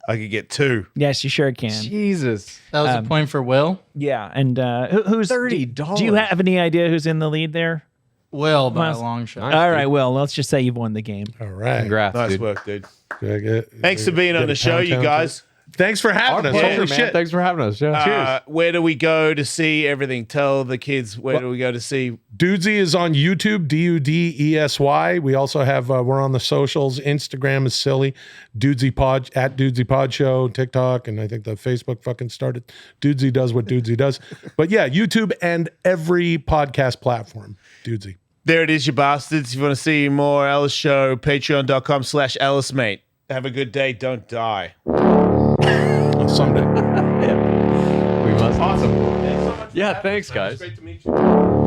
I could get two. Yes, you sure can. Jesus. That was a point for Will. Yeah, and who's $30. Do you have any idea who's in the lead there? Will by a Nice. long shot. All right, Will. Let's just say you've won the game. All right. Congrats, Nice dude. work, dude. Thanks Thanks for being on the show, you guys. Thanks for having us. Pleasure, Holy man. shit. Thanks for having us. Yeah. Cheers. Where do we go to see everything? Tell the kids where do we go to see? Dudesy is on YouTube, Dudesy. We also have, we're on the socials. Instagram is silly. Dudesy Pod, at Dudesy Pod Show, TikTok, and I think the Facebook fucking started. Dudesy does what Dudesy does. But yeah, YouTube and every podcast platform, Dudesy. There it is, you bastards. If you want to see more Ellis Show, patreon.com/Ellis, mate. Have a good day. Don't die. Someday. We must. Awesome. Yeah, thanks, guys. Great to meet you.